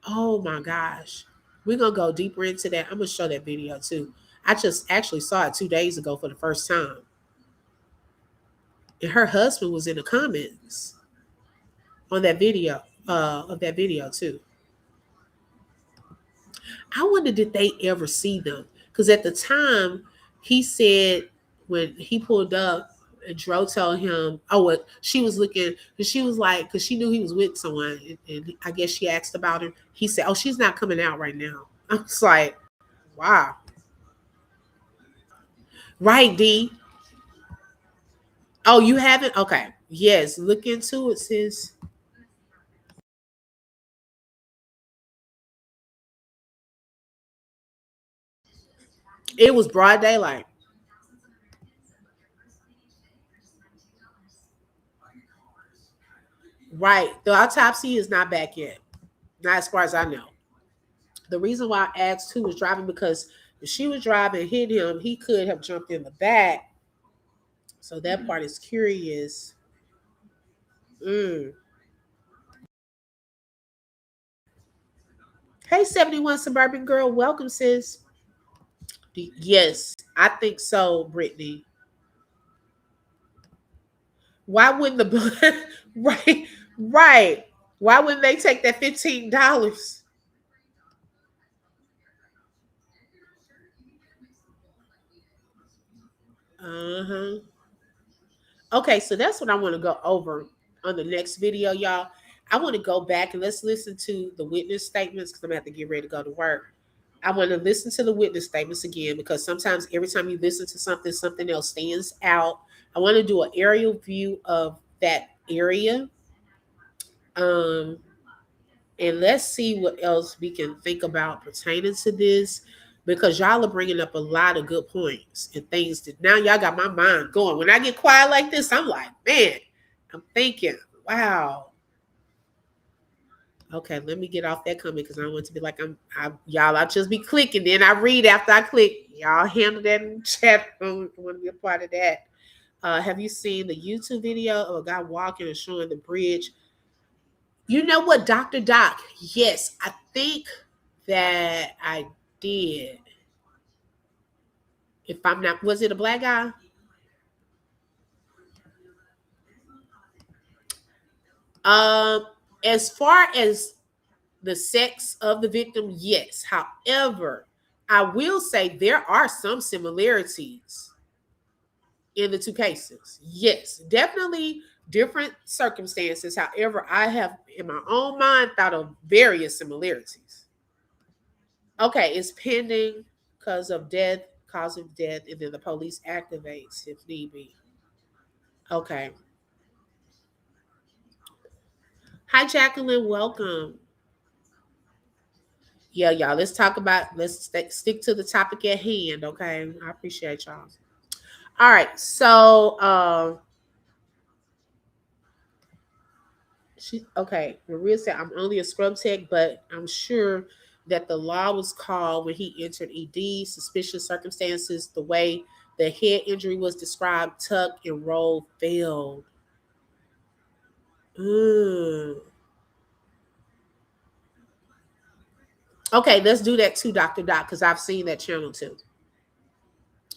Oh my gosh. We're going to go deeper into that. I'm going to show that video too. I just actually saw it 2 days ago for the first time. And her husband was in the comments on that video, of that video too. I wonder did they ever see them? Because at the time, he said when he pulled up, and Dro told him, oh, well, she was looking, because she was like, because she knew he was with someone, and I guess she asked about him. He said, oh, she's not coming out right now. I was like, wow. Right, D. Oh, you haven't? Okay. Yes, look into it, sis. It was broad daylight. Right. The autopsy is not back yet. Not as far as I know. The reason why I asked who was driving, because if she was driving and hit him, he could have jumped in the back. So that part is curious. Mm. Hey, 71 Suburban Girl. Welcome, sis. Yes, I think so, Brittany. Why wouldn't the right, right? Why wouldn't they take that $15? Uh-huh. Okay, so that's what I want to go over on the next video, y'all. I want to go back and let's listen to the witness statements because I'm gonna have to get ready to go to work. I want to listen to the witness statements again because sometimes every time you listen to something, something else stands out. I want to do an aerial view of that area. Um, and let's see what else we can think about pertaining to this because y'all are bringing up a lot of good points and things that now y'all got my mind going. When I get quiet like this, I'm like, man, I'm thinking, wow. Okay, let me get off that comment because I don't want to be like y'all. I'll just be clicking, then I read after I click. Y'all handle that in the chat. I don't want to be a part of that. Have you seen the YouTube video of a guy walking and showing the bridge? You know what, Dr. Doc? Yes, I think that I did. If I'm not, was it a black guy? Um, as far as the sex of the victim, yes. However, I will say there are some similarities in the two cases. Yes, definitely different circumstances. However, I have in my own mind thought of various similarities. Okay, it's pending cause of death, and then the police activates if need be. Okay. Hi, Jacqueline. Welcome. Yeah, y'all. Let's stick to the topic at hand. Okay. I appreciate y'all. All right. So, Maria said, I'm only a scrub tech, but I'm sure that the law was called when he entered ED, suspicious circumstances, the way the head injury was described, tuck and roll failed. Mm. Okay, let's do that too, Dr. Doc, because I've seen that channel too.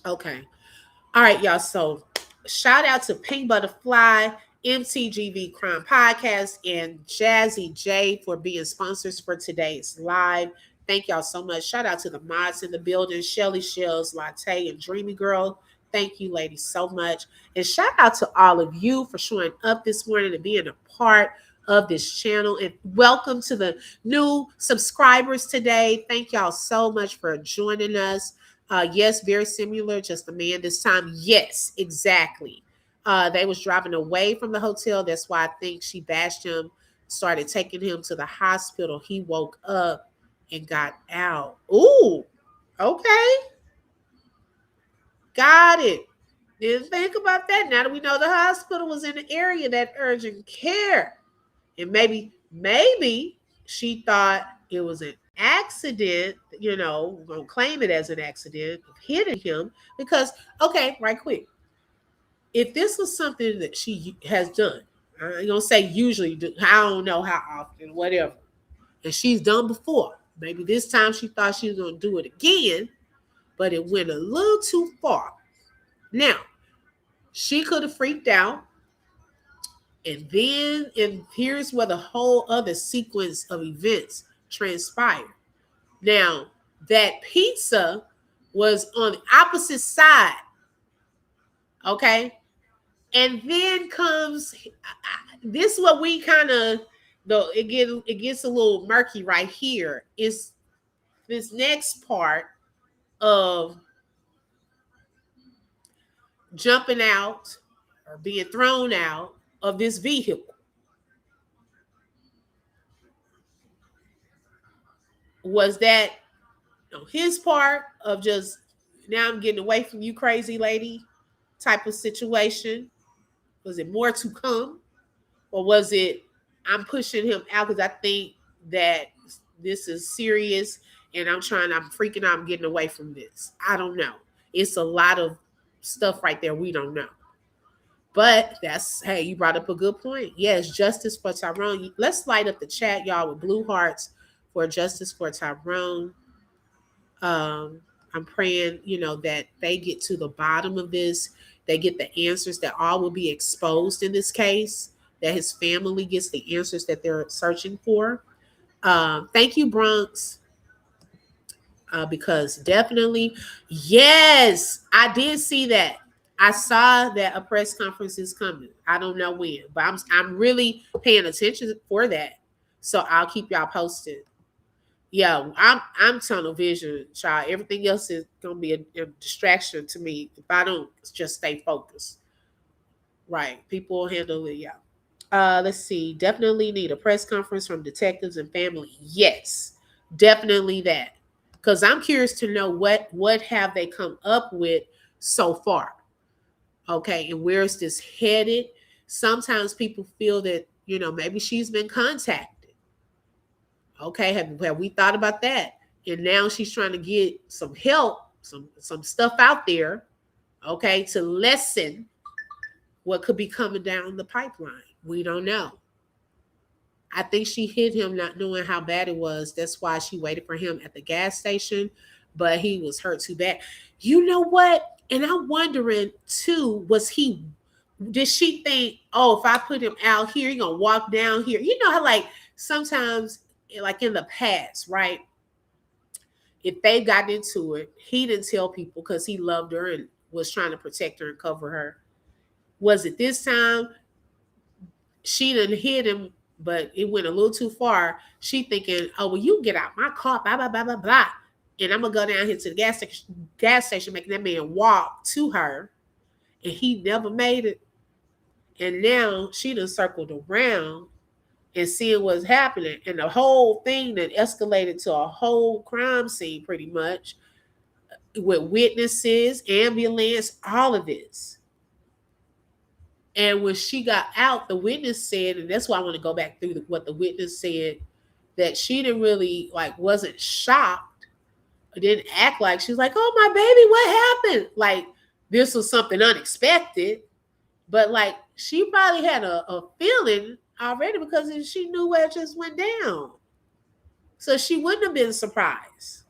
Okay. All right, y'all. So shout out to Pink Butterfly, MTGV Crime Podcast, and Jazzy J for being sponsors for today's live. Thank y'all so much. Shout out to the mods in the building, Shelly Shells, Latte, and Dreamy Girl. Thank you, ladies, so much. And shout out to all of you for showing up this morning and being a part of this channel. And welcome to the new subscribers today. Thank y'all so much for joining us. Yes, very similar, just a man this time. Yes, exactly. They was driving away from the hotel. That's why I think she bashed him, started taking him to the hospital. He woke up and got out. Ooh, okay. Got it. Didn't think about that. Now that we know the hospital was in the area, that urgent care. And maybe she thought it was an accident, we're gonna claim it as an accident of hitting him because, okay, right quick. If this was something that she has done, I ain't gonna say usually do, I don't know how often, whatever. And she's done before. Maybe this time she thought she was gonna do it again, but it went a little too far. Now, she could have freaked out. And here's where the whole other sequence of events transpired. Now, that pizza was on the opposite side. Okay. And then comes this is what we kind of though it gets a little murky right here. Is this next part of jumping out or being thrown out of this vehicle. Was that his part of just now I'm getting away from you, crazy lady type of situation? Was it more to come? Or was it I'm pushing him out because I think that this is serious and I'm freaking out, I'm getting away from this? I don't know. It's a lot of stuff right there we don't know. But hey, you brought up a good point. Yes, justice for Tyrone. Let's light up the chat, y'all, with blue hearts for justice for Tyrone. I'm praying, that they get to the bottom of this. They get the answers that all will be exposed in this case, that his family gets the answers that they're searching for. Thank you, Bronx. Because definitely, yes, I did see that. I saw that a press conference is coming. I don't know when, but I'm really paying attention for that. So I'll keep y'all posted. Yeah, I'm tunnel vision, child. Everything else is gonna be a distraction to me if I don't just stay focused. Right, people will handle it. Yeah. Let's see. Definitely need a press conference from detectives and family. Yes, definitely that. Because I'm curious to know what have they come up with so far. Okay, and where is this headed? Sometimes people feel that maybe she's been contacted. Okay, have we thought about that? And now she's trying to get some help, some stuff out there, okay, to lessen what could be coming down the pipeline. We don't know. I think she hit him not knowing how bad it was. That's why she waited for him at the gas station, but he was hurt too bad. You know what? And I'm wondering too, did she think, oh, if I put him out here, he's gonna walk down here? You know how like sometimes, like in the past, right? If they got into it, he didn't tell people because he loved her and was trying to protect her and cover her. Was it this time? She didn't hit him, but it went a little too far. She thinking, oh, well, you get out my car, blah, blah, blah, blah, blah. And I'm going to go down here to the gas station, making that man walk to her. And he never made it. And now she done circled around and seeing what's happening. And the whole thing that escalated to a whole crime scene pretty much with witnesses, ambulance, all of this. And when she got out, the witness said, and that's why I want to go back through what the witness said, that she didn't really, wasn't shocked, didn't act like, she was like, oh, my baby, what happened? Like, this was something unexpected. But, she probably had a feeling already because she knew where it just went down. So she wouldn't have been surprised.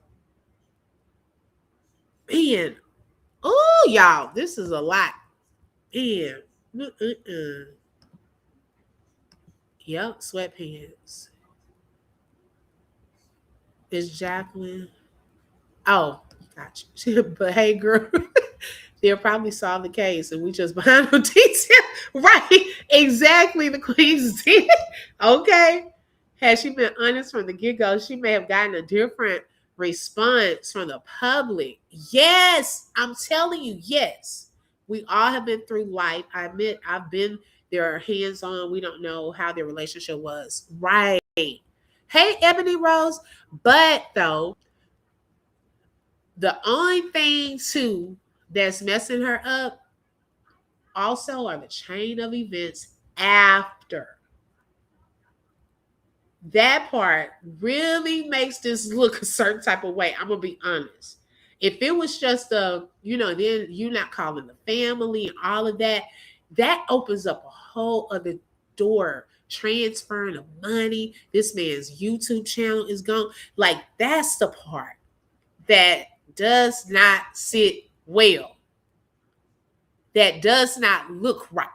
Man, oh, y'all, this is a lot. Man. Yep, sweatpants. Is Jacqueline? Oh, gotcha. But hey, girl, they'll probably solve the case, and we just behind the detail. Right? Exactly. The queen said. Okay. Had she been honest from the get-go, she may have gotten a different response from the public. Yes, I'm telling you, yes. We all have been through life. I admit I've been there hands-on. We don't know how their relationship was. Right. Hey, Ebony Rose. But though, the only thing too that's messing her up also are the chain of events after That part really makes this look a certain type of way. I'm gonna be honest. If it was just then you're not calling the family and all of that, that opens up a whole other door. Transferring of money. This man's YouTube channel is gone. Like, that's the part that does not sit well. That does not look right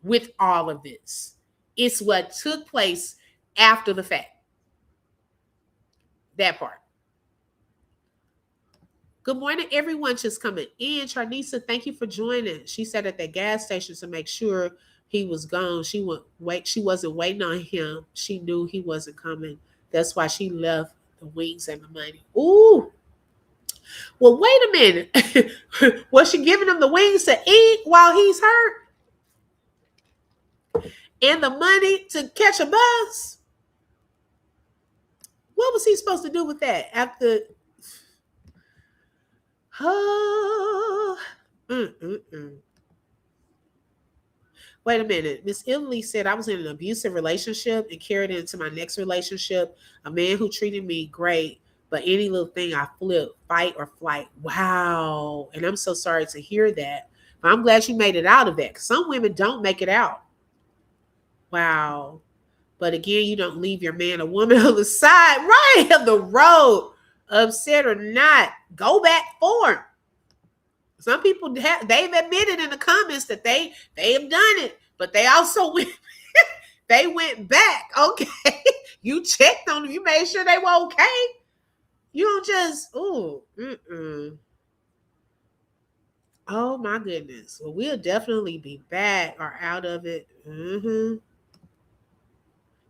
with all of this. It's what took place after the fact. That part. Good morning, everyone just coming in. Charnisa, thank you for joining. She said at that gas station to make sure he was gone. She wasn't waiting on him. She knew he wasn't coming. That's why she left the wings and the money. Ooh. Well, wait a minute. Was she giving him the wings to eat while he's hurt? And the money to catch a bus? What was he supposed to do with that after? Wait a minute. Miss Italy said I was in an abusive relationship and carried it into my next relationship. A man who treated me great, but any little thing I flip, fight or flight. Wow. And I'm so sorry to hear that. But I'm glad you made it out of that. Some women don't make it out. Wow. But again, you don't leave your man or woman on the side, right, of the road, upset or not. Go back for him. Some people they've admitted in the comments that they have done it, but they also went back. Okay, you checked on them, you made sure they were okay. You don't just oh my goodness. Well, we'll definitely be back or out of it.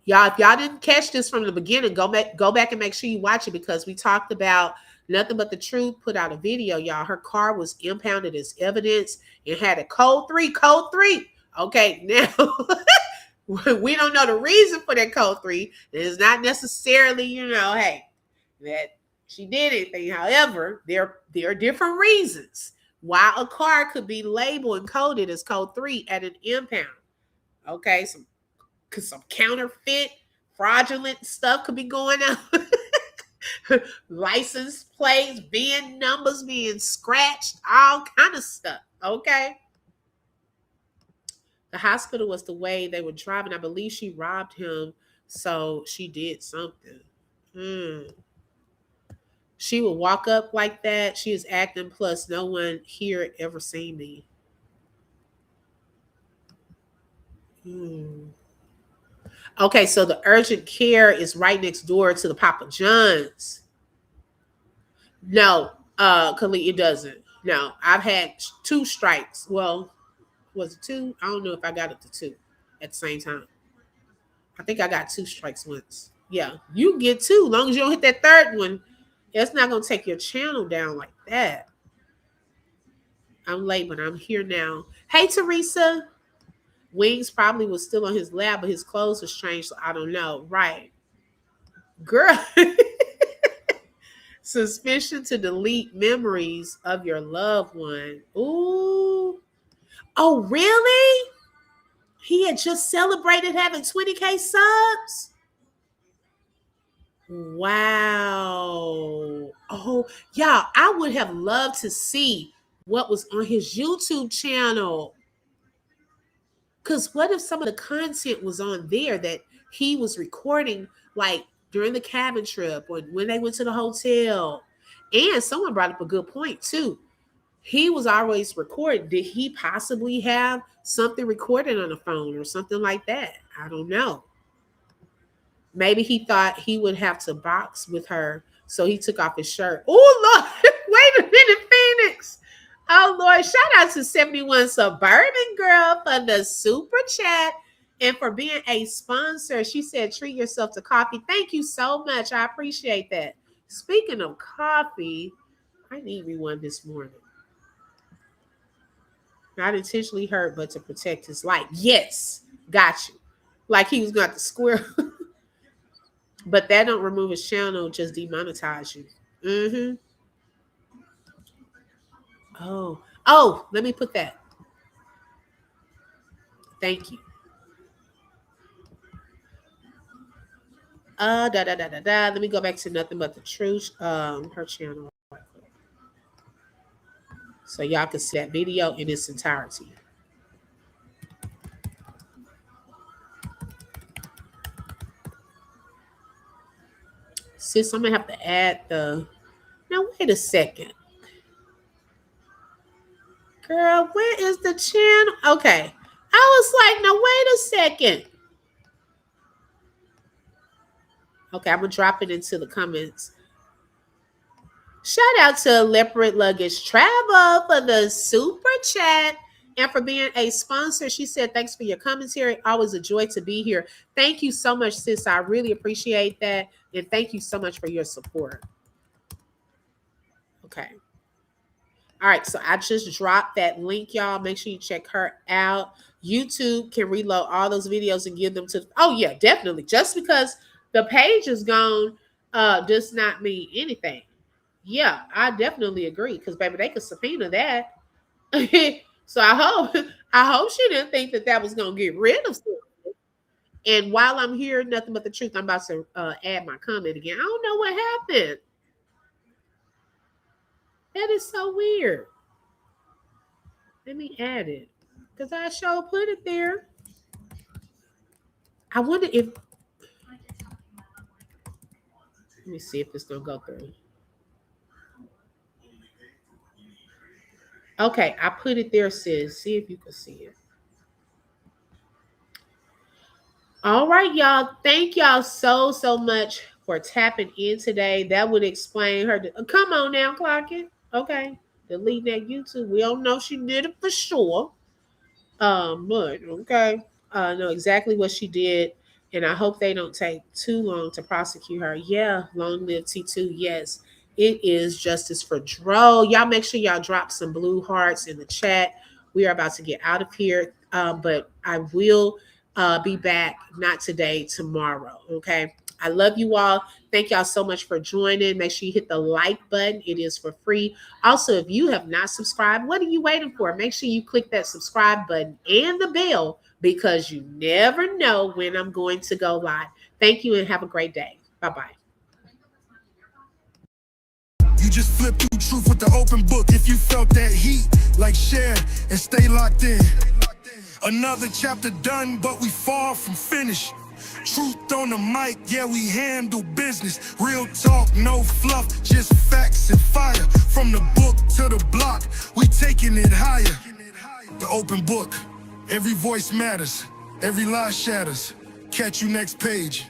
Y'all, if y'all didn't catch this from the beginning, go back and make sure you watch it, because we talked about Nothing But the Truth put out a video, y'all. Her car was impounded as evidence. It had a code 3. Okay, now we don't know the reason for that code 3. It's not necessarily, hey, that she did anything. However, there are different reasons why a car could be labeled and coded as code 3 at an impound. Okay, some counterfeit, fraudulent stuff could be going on. License plates, VIN numbers being scratched, all kind of stuff. Okay. The hospital was the way they were driving. I believe she robbed him, so she did something. She would walk up like that. She is acting, plus no one here ever seen me. Okay, so the urgent care is right next door to the Papa John's. No, Khalid, it doesn't. No, I've had 2 strikes. Well, was it 2? I don't know if I got it to 2 at the same time. I think I got 2 strikes once. Yeah, you get 2. As long as you don't hit that 3rd one, it's not going to take your channel down like that. I'm late, but I'm here now. Hey, Teresa. Wings probably was still on his lap, but his clothes was changed, so I don't know. Right. Girl. Suspicion to delete memories of your loved one. Ooh. Oh, really? He had just celebrated having 20K subs? Wow. Oh, y'all, I would have loved to see what was on his YouTube channel. Because what if some of the content was on there that he was recording, like during the cabin trip or when they went to the hotel? And someone brought up a good point too. He was always recording. Did he possibly have something recorded on a phone or something like that? I don't know. Maybe he thought he would have to box with her, so he took off his shirt. Oh, Lord. Wait a minute, Phoenix. Oh, Lord. Shout out to 71 Suburban Girl for the super chat and for being a sponsor. She said, treat yourself to coffee. Thank you so much. I appreciate that. Speaking of coffee, I need me one this morning. Not intentionally hurt, but to protect his life. Yes, got you. Like he was going to square. But that don't remove his channel, just demonetize you. Oh, let me put that. Thank you. Let me go back to Nothing But the Truth. Her channel. So y'all can see that video in its entirety. Sis, I'm gonna have to add the. Now wait a second, girl. Where is the channel? Okay, I was like, now wait a second. Okay, I'm gonna drop it into the comments. Shout out to Leopard Luggage Travel for the super chat and for being a sponsor. She said, thanks for your commentary. Always a joy to be here. Thank you so much, sis. I really appreciate that. And thank you so much for your support. Okay. All right. So I just dropped that link, y'all. Make sure you check her out. YouTube can reload all those videos and give them to. Oh, yeah, definitely. Just because the page is gone does not mean anything. Yeah, I definitely agree because baby, they could subpoena that. So I hope she didn't think that was gonna get rid of something. And while I'm here, Nothing But the Truth, I'm about to add my comment again. I don't know what happened. That is so weird. Let me add it because I sure put it there. I wonder if. Let me see if it's gonna go through. Okay, I put it there, sis. See if you can see it. All right, y'all. Thank y'all so much for tapping in today. That would explain her. Come on now, clock it. Okay. Delete that YouTube. We don't know she did it for sure. But okay. Know exactly what she did. And I hope they don't take too long to prosecute her. Yeah, long live T2. Yes, it is justice for Dro. Y'all make sure y'all drop some blue hearts in the chat. We are about to get out of here. But I will be back, not today, tomorrow. Okay. I love you all. Thank y'all so much for joining. Make sure you hit the like button. It is for free. Also, if you have not subscribed, what are you waiting for? Make sure you click that subscribe button and the bell because you never know when I'm going to go live. Thank you and have a great day. Bye-bye. You just flip through truth with the open book. If you felt that heat, like share and stay locked in. Another chapter done, but we far from finished. Truth on the mic, yeah, we handle business. Real talk, no fluff, just facts and fire. From the book to the block, we taking it higher. The open book, every voice matters, every lie shatters. Catch you next page.